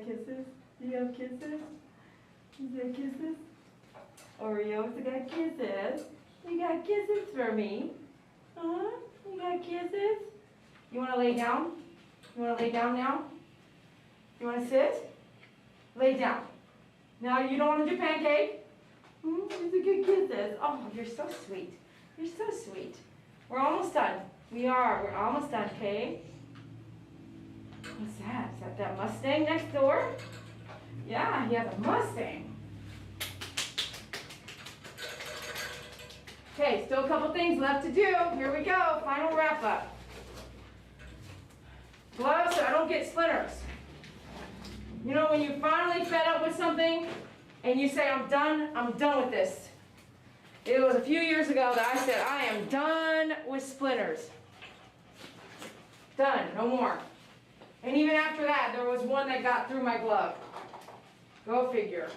kisses? Do you have kisses? You got kisses? Oreos, you got kisses? You got kisses for me? Huh? You got kisses? You want to lay down? You want to lay down now? You want to sit? Lay down. Now you don't want to do pancake? These are good kisses. Oh, you're so sweet. You're so sweet. We're almost done. We are. We're almost done, okay? What's that? Is that Mustang next door? Yeah, he has a Mustang. Okay, still a couple things left to do. Here we go. Final wrap up. Gloves so I don't get splinters. You know when you finally fed up with something and you say, I'm done with this. It was a few years ago that I said, I am done with splinters. Done, no more. And even after that, there was one that got through my glove. Go figure.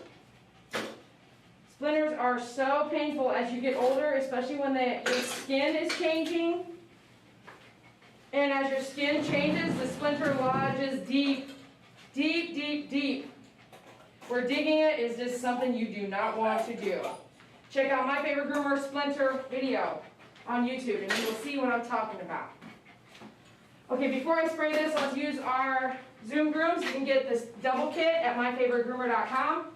Splinters are so painful as you get older, especially when your skin is changing. And as your skin changes, the splinter lodges deep, deep, deep, deep. Where digging it is just something you do not want to do. Check out my Favorite Groomer splinter video on YouTube and you will see what I'm talking about. Okay, before I spray this, let's use our Zoom grooms. You can get this double kit at myfavoritegroomer.com.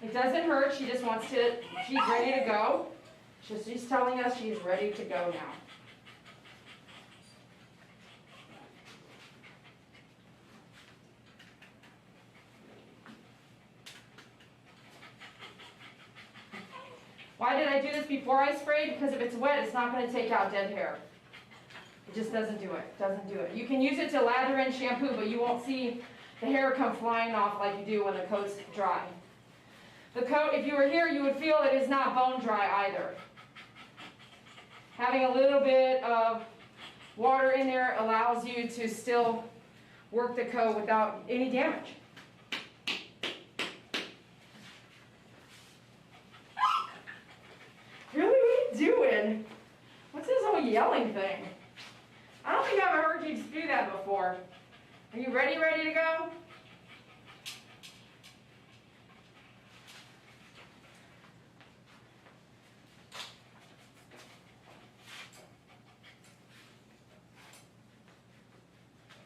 It doesn't hurt, she just wants to, she's ready to go. She's telling us she's ready to go now. Why did I do this before I sprayed? Because if it's wet, it's not going to take out dead hair. It just doesn't do it, doesn't do it. You can use it to lather in shampoo, but you won't see the hair come flying off like you do when the coat's dry. The coat, if you were here, you would feel it is not bone dry either. Having a little bit of water in there allows you to still work the coat without any damage. Really? What are you doing? What's this whole yelling thing? I don't think I've ever heard you do that before. Are you ready to go?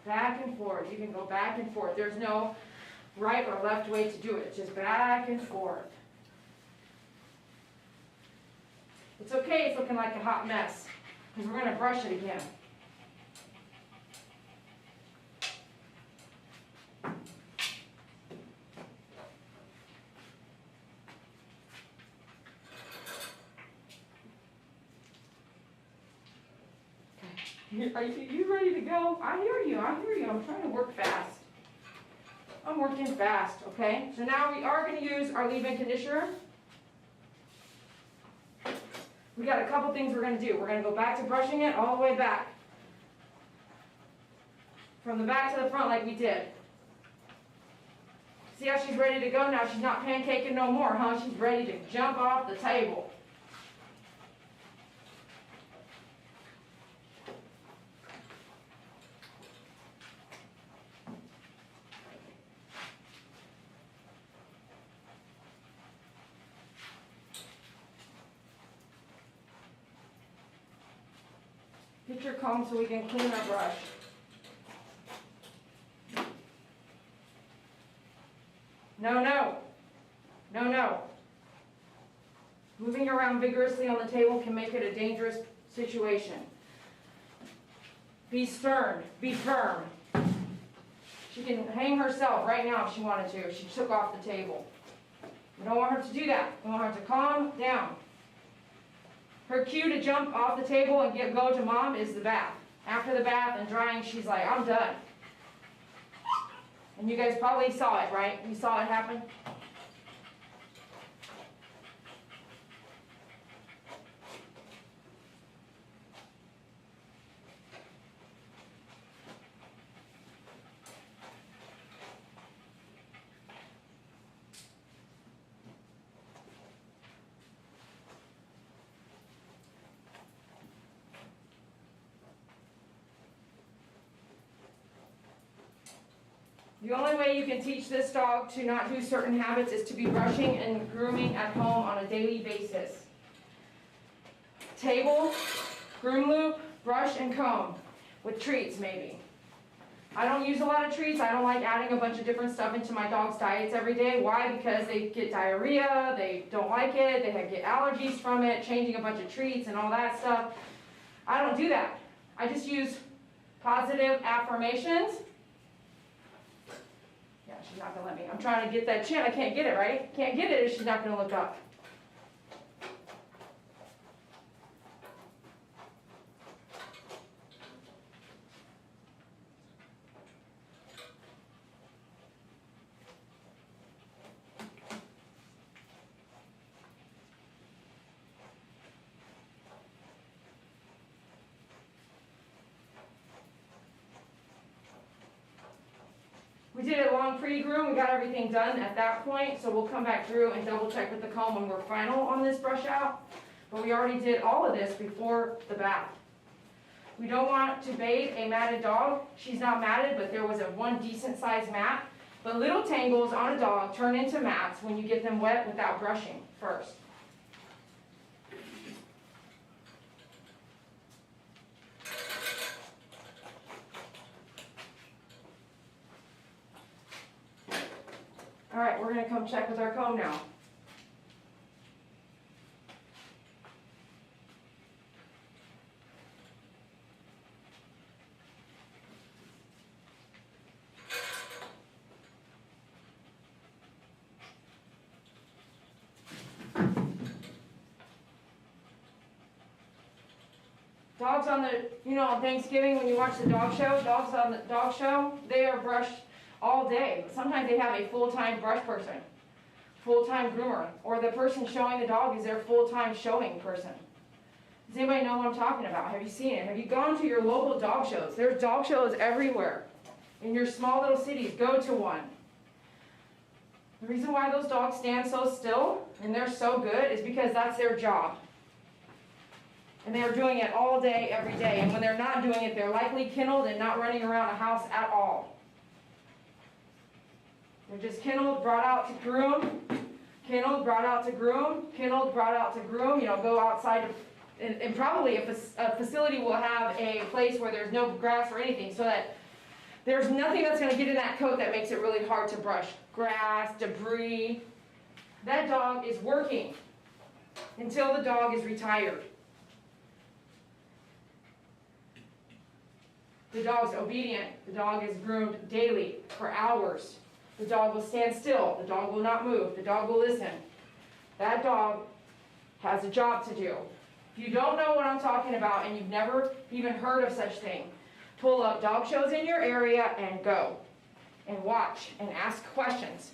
Back and forth. You can go back and forth. There's no right or left way to do it. It's just back and forth. It's okay it's looking like a hot mess, because we're going to brush it again. Are you ready to go? I hear you. I'm trying to work fast. I'm working fast, okay? So now we are going to use our leave-in conditioner. We got a couple things we're going to do. We're going to go back to brushing it all the way back. From the back to the front like we did. See how she's ready to go now? She's not pancaking no more, huh? She's ready to jump off the table. Get your comb so we can clean our brush. No. Moving around vigorously on the table can make it a dangerous situation. Be stern, be firm. She can hang herself right now if she wanted to, if she took off the table. We don't want her to do that. We want her to calm down. Her cue to jump off the table and go to mom is the bath. After the bath and drying, she's like, I'm done. And you guys probably saw it, right? You saw it happen? The only way you can teach this dog to not do certain habits is to be brushing and grooming at home on a daily basis. Table, groom loop, brush and comb, with treats maybe. I don't use a lot of treats. I don't like adding a bunch of different stuff into my dog's diets every day. Why? Because they get diarrhea, they don't like it, they get allergies from it, changing a bunch of treats and all that stuff. I don't do that. I just use positive affirmations. Yeah, she's not gonna let me. I'm trying to get that chin. I can't get it, right? Can't get it if she's not gonna look up. We did a long pre-groom, we got everything done at that point, so we'll come back through and double check with the comb when we're final on this brush out. But we already did all of this before the bath. We don't want to bathe a matted dog. She's not matted, but there was one decent sized mat. But little tangles on a dog turn into mats when you get them wet without brushing first. All right, we're going to come check with our comb now. Dogs on the, on Thanksgiving when you watch the dog show, dogs on the dog show, they are brushed all day. But sometimes they have a full-time brush person, full-time groomer, or the person showing the dog is their full-time showing person. Does anybody know what I'm talking about? Have you seen it? Have you gone to your local dog shows? There's dog shows everywhere. In your small little cities, go to one. The reason why those dogs stand so still and they're so good is because that's their job. And they're doing it all day, every day. And when they're not doing it, they're likely kennelled and not running around a house at all. They're just kennelled, brought out to groom, kennelled, brought out to groom, kennelled, brought out to groom. Go outside, and probably a facility will have a place where there's no grass or anything, so that there's nothing that's going to get in that coat that makes it really hard to brush. Grass, debris. That dog is working until the dog is retired. The dog's obedient. The dog is groomed daily for hours. The dog will stand still. The dog will not move. The dog will listen. That dog has a job to do. If you don't know what I'm talking about and you've never even heard of such thing, pull up dog shows in your area and go and watch and ask questions.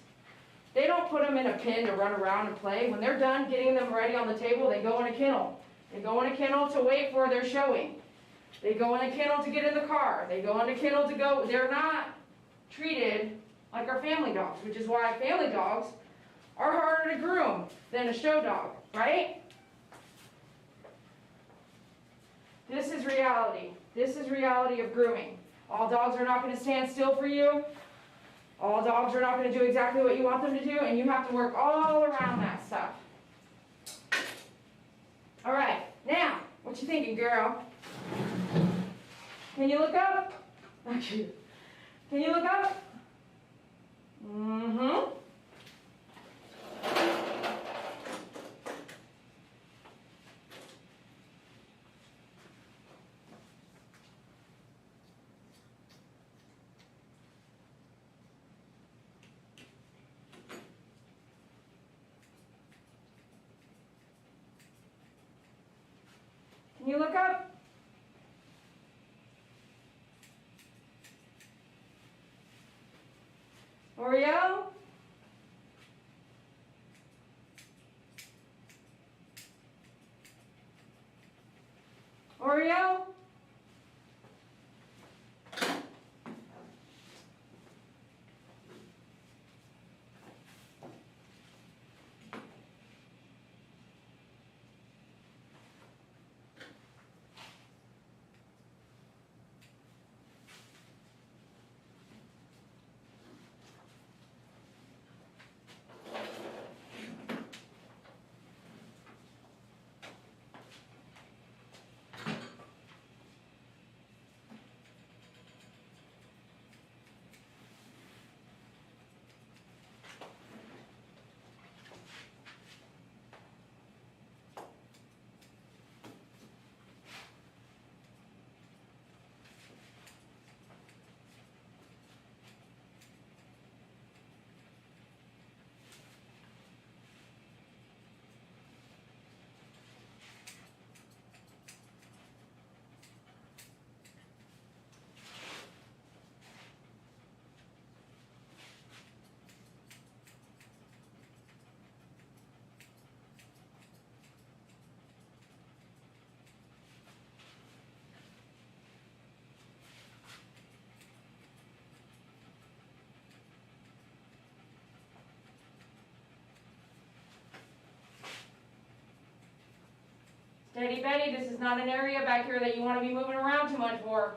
They don't put them in a pen to run around and play. When they're done getting them ready on the table, they go in a kennel. They go in a kennel to wait for their showing. They go in a kennel to get in the car. They go in a kennel to go. They're not treated like our family dogs, which is why family dogs are harder to groom than a show dog, right? This is reality. This is reality of grooming. All dogs are not going to stand still for you. All dogs are not going to do exactly what you want them to do, and you have to work all around that stuff. All right, now, what you thinking, girl? Can you look up? Can you look up? Mm-hmm. Can you look up? Oreo? Oreo? Teddy Betty, this is not an area back here that you want to be moving around too much for.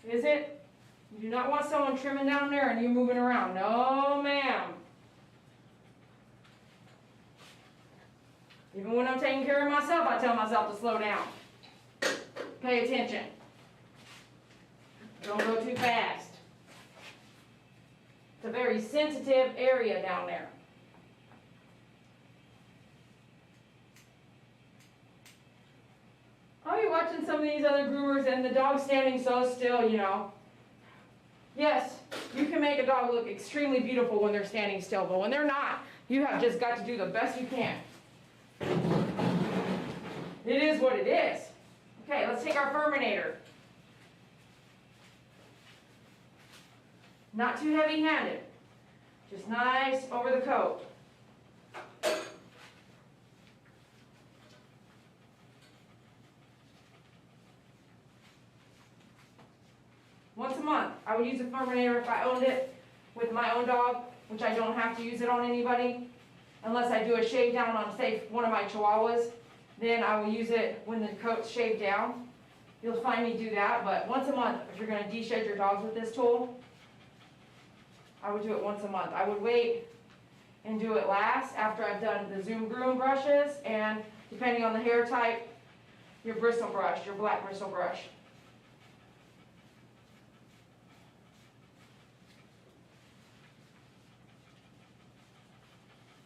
Is it? You do not want someone trimming down there and you moving around. No, ma'am. Even when I'm taking care of myself, I tell myself to slow down. Pay attention. Don't go too fast. It's a very sensitive area down there. I'll be watching some of these other groomers and the dog's standing so still, you know. Yes, you can make a dog look extremely beautiful when they're standing still, but when they're not, you have just got to do the best you can. It is what it is. Okay, let's take our Furminator. Not too heavy-handed. Just nice over the coat. Once a month, I would use a Furminator if I owned it with my own dog, which I don't have to use it on anybody, unless I do a shave down on, say, one of my Chihuahuas. Then I will use it when the coat's shaved down. You'll find me do that, but once a month, if you're going to deshed your dogs with this tool, I would do it once a month. I would wait and do it last after I've done the Zoom Groom brushes, and depending on the hair type, your bristle brush, your black bristle brush.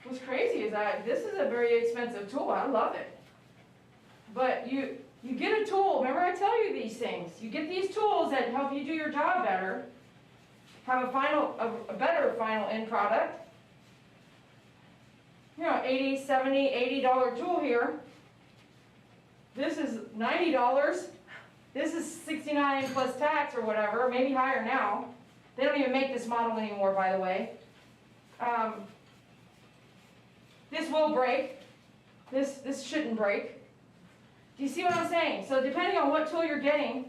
What's crazy is that this is a very expensive tool. I love it. But you get a tool. Remember I tell you these things. You get these tools that help you do your job better, have a better final end product. You know, $80, $70, $80 tool here. This is $90. This is $69 plus tax or whatever, maybe higher now. They don't even make this model anymore, by the way. This will break. This shouldn't break. Do you see what I'm saying? So depending on what tool you're getting,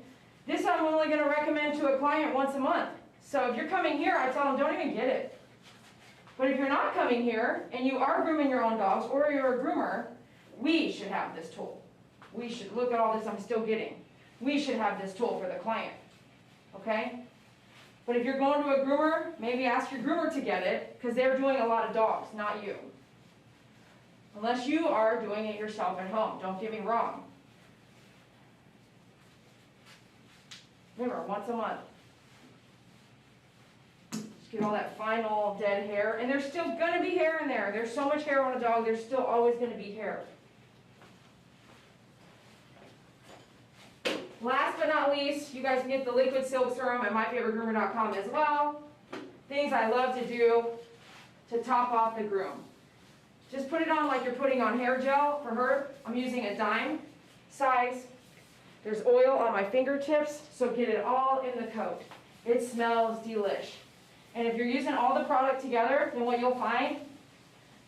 this I'm only going to recommend to a client once a month. So if you're coming here, I tell them don't even get it. But if you're not coming here and you are grooming your own dogs or you're a groomer, we should have this tool. We should, look at all this I'm still getting. We should have this tool for the client. Okay? But if you're going to a groomer, maybe ask your groomer to get it because they're doing a lot of dogs, not you. Unless you are doing it yourself at home. Don't get me wrong. Remember, once a month. Just get all that final dead hair. And there's still going to be hair in there. There's so much hair on a dog, there's still always going to be hair. Last but not least, you guys can get the liquid silk serum at myfavoritegroomer.com as well. Things I love to do to top off the groom. Just put it on like you're putting on hair gel. For her, I'm using a dime size. There's oil on my fingertips, so get it all in the coat. It smells delish. And if you're using all the product together, then what you'll find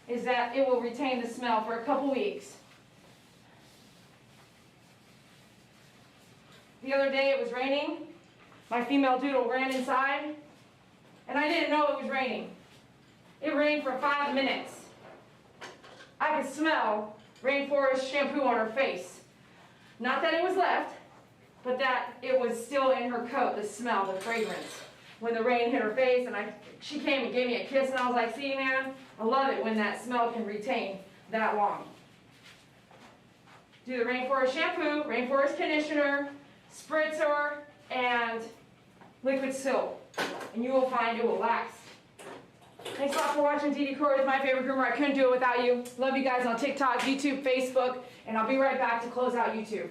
is that it will retain the smell for a couple weeks. The other day it was raining. My female doodle ran inside, and I didn't know it was raining. It rained for 5 minutes. I could smell rainforest shampoo on her face. Not that it was left, but that it was still in her coat, the smell, the fragrance. When the rain hit her face, and she came and gave me a kiss, and I was like, see, man, I love it when that smell can retain that long. Do the rainforest shampoo, rainforest conditioner, spritzer, and liquid silk, and you will find it will last. Thanks a lot for watching. DD Corey is my favorite groomer. I couldn't do it without you. Love you guys on TikTok, YouTube, Facebook, and I'll be right back to close out YouTube.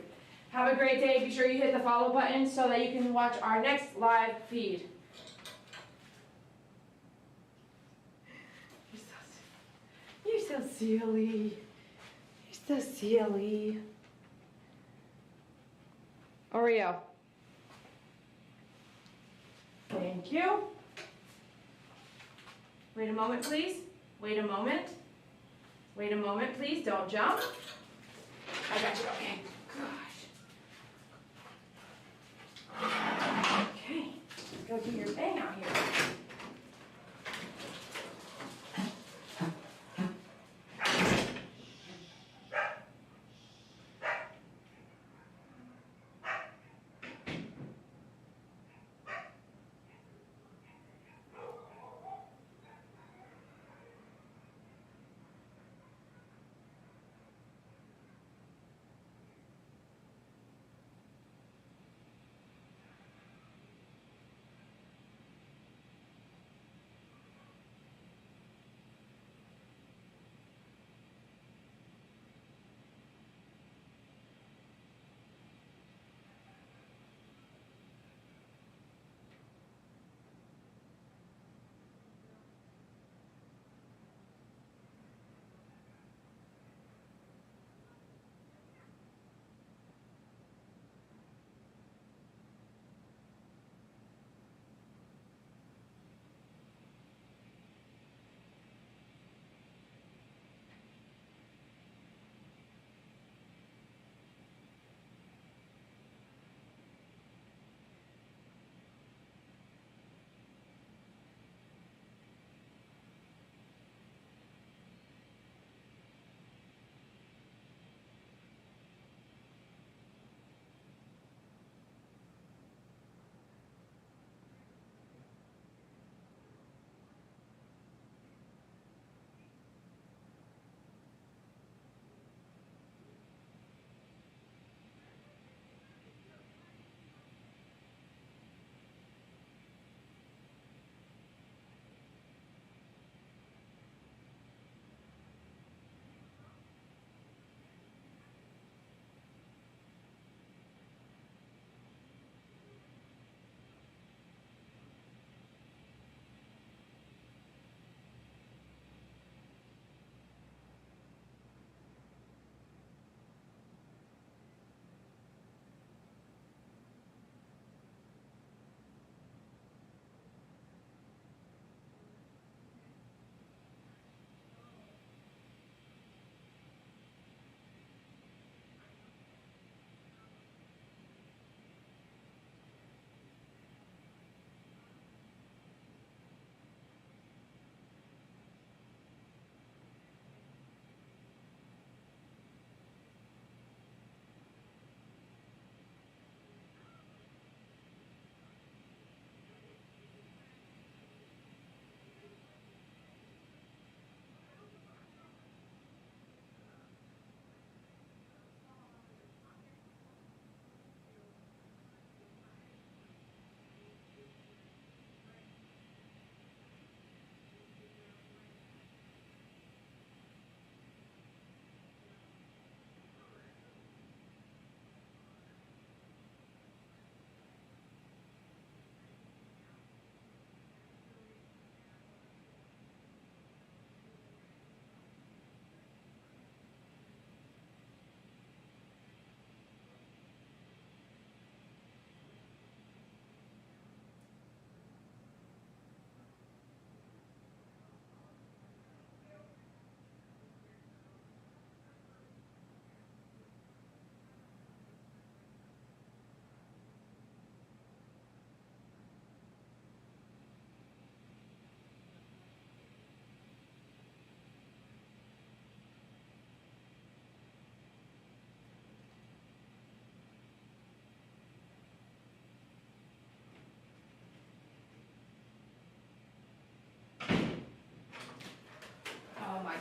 Have a great day. Be sure you hit the follow button so that you can watch our next live feed. You're so silly. You're so silly. Oreo. Thank you. Wait a moment, please. Wait a moment. Wait a moment, please. Don't jump. I got you. Okay. Gosh. Okay. Let's go do your thing out here.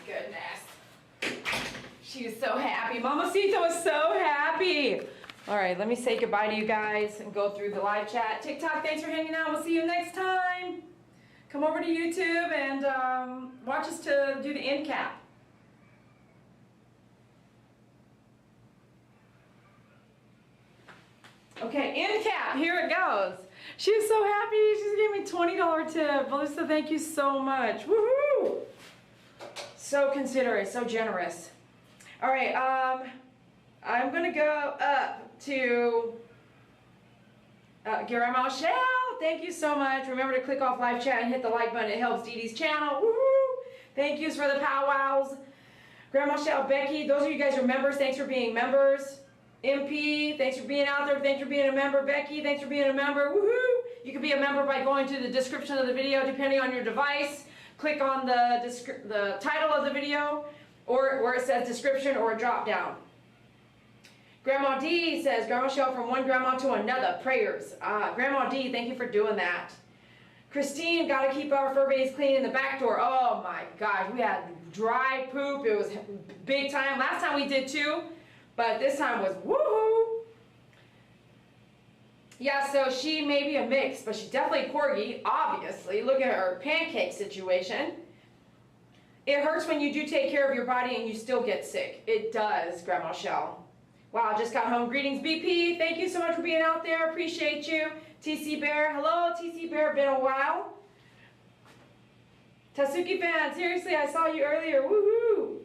goodness. She was so happy. Mamacita was so happy. All right, let me say goodbye to you guys and go through the live chat. TikTok, thanks for hanging out. We'll see you next time. Come over to YouTube and watch us to do the end cap. Okay, end cap, here it goes. She was so happy, she gave me $20 tip. Melissa, thank you so much. Woohoo! So considerate, so generous. All right, I'm gonna go up to Grandma Shell. Thank you so much. Remember to click off live chat and hit the like button. It helps Dee Dee's channel. Woohoo! Thank yous for the powwows. Grandma Shell, Becky, those of you guys who are members, thanks for being members. MP, thanks for being out there. Thanks for being a member. Becky, thanks for being a member. Woohoo! You can be a member by going to the description of the video, depending on your device. Click on the title of the video, or where it says description, or a drop down. Grandma D says, Grandma Shell, from one grandma to another, prayers. Grandma D, thank you for doing that. Christine, got to keep our fur babies clean in the back door. Oh my gosh, we had dry poop. It was big time. Last time we did too, but this time was woohoo. Yeah, so she may be a mix, but she's definitely Corgi, obviously. Look at her pancake situation. It hurts when you do take care of your body and you still get sick. It does, Grandma Shell. Wow, just got home. Greetings, BP. Thank you so much for being out there. Appreciate you. TC Bear. Hello, TC Bear. Been a while. Tatsuki fan. Seriously, I saw you earlier. Woohoo.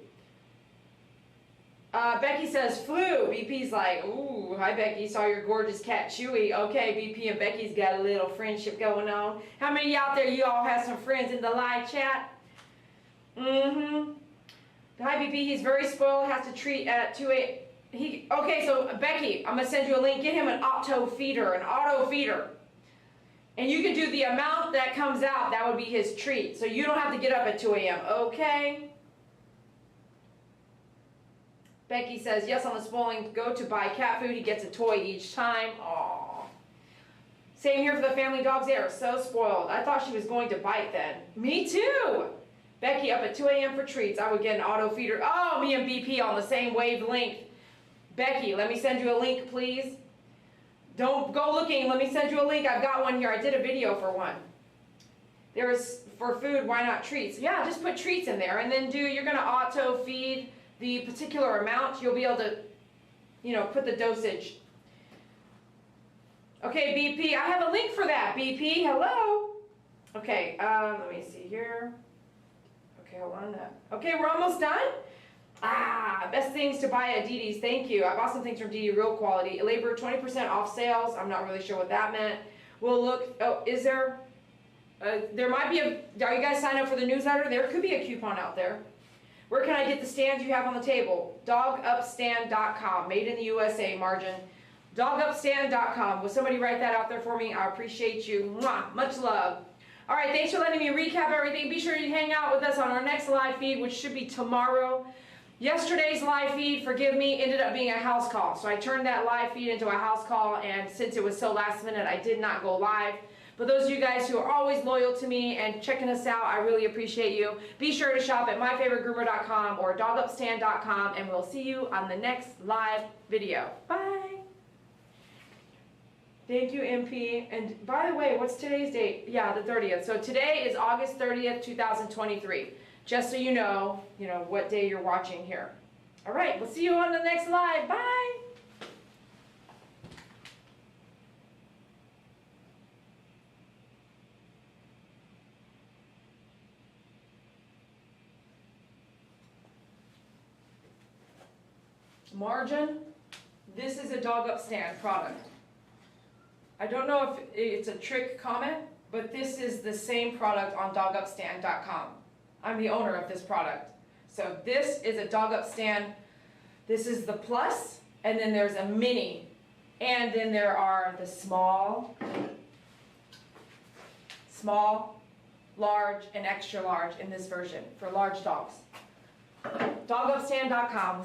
Becky says flu. BP's like, ooh, hi Becky. Saw your gorgeous cat Chewy. Okay, BP and Becky's got a little friendship going on. How many out there, you all have some friends in the live chat? Mm-hmm. Hi BP, he's very spoiled. Has to treat at 2 8. Okay, so Becky, I'm gonna send you a link. Get him an auto feeder, and you can do the amount that comes out. That would be his treat. So you don't have to get up at 2 a.m. Okay. Becky says yes on the spoiling. Go to buy cat food. He gets a toy each time. Aww. Same here for the family dogs. They are so spoiled. I thought she was going to bite then. Me too. Becky up at 2 a.m. for treats. I would get an auto feeder. Oh, me and BP on the same wavelength. Becky, let me send you a link, please. Don't go looking. Let me send you a link. I've got one here. I did a video for one. There is for food, why not treats? Yeah, just put treats in there, and then you're going to auto feed the particular amount. You'll be able to, put the dosage. Okay, BP, I have a link for that. BP, hello. Okay, let me see here. Okay, hold on. Okay, we're almost done. Best things to buy at Dee Dee's. Thank you. I bought some things from Dee Dee, real quality. Labor 20% off sales. I'm not really sure what that meant. We'll look. Oh, is there? There might be a. Are you guys signed up for the newsletter? There could be a coupon out there. Where can I get the stands you have on the table? Dogupstand.com. Made in the USA. Margin. Dogupstand.com. Will somebody write that out there for me? I appreciate you. Mwah. Much love. All right. Thanks for letting me recap everything. Be sure you hang out with us on our next live feed, which should be tomorrow. Yesterday's live feed, forgive me, ended up being a house call. So I turned that live feed into a house call, and since it was so last minute, I did not go live. But those of you guys who are always loyal to me and checking us out, I really appreciate you. Be sure to shop at myfavoritegroomer.com or dogupstand.com, and we'll see you on the next live video. Bye. Thank you, MP. And by the way, what's today's date? Yeah, the 30th. So today is August 30th, 2023. Just so you know what day you're watching here. All right, we'll see you on the next live. Bye. Margin. This is a Dog Up Stand product. I don't know if it's a trick comment, but this is the same product on dogupstand.com. I'm the owner of this product. So this is a Dog Up Stand. This is the plus, and then there's a mini. And then there are the small, large, and extra large in this version for large dogs. Dogupstand.com.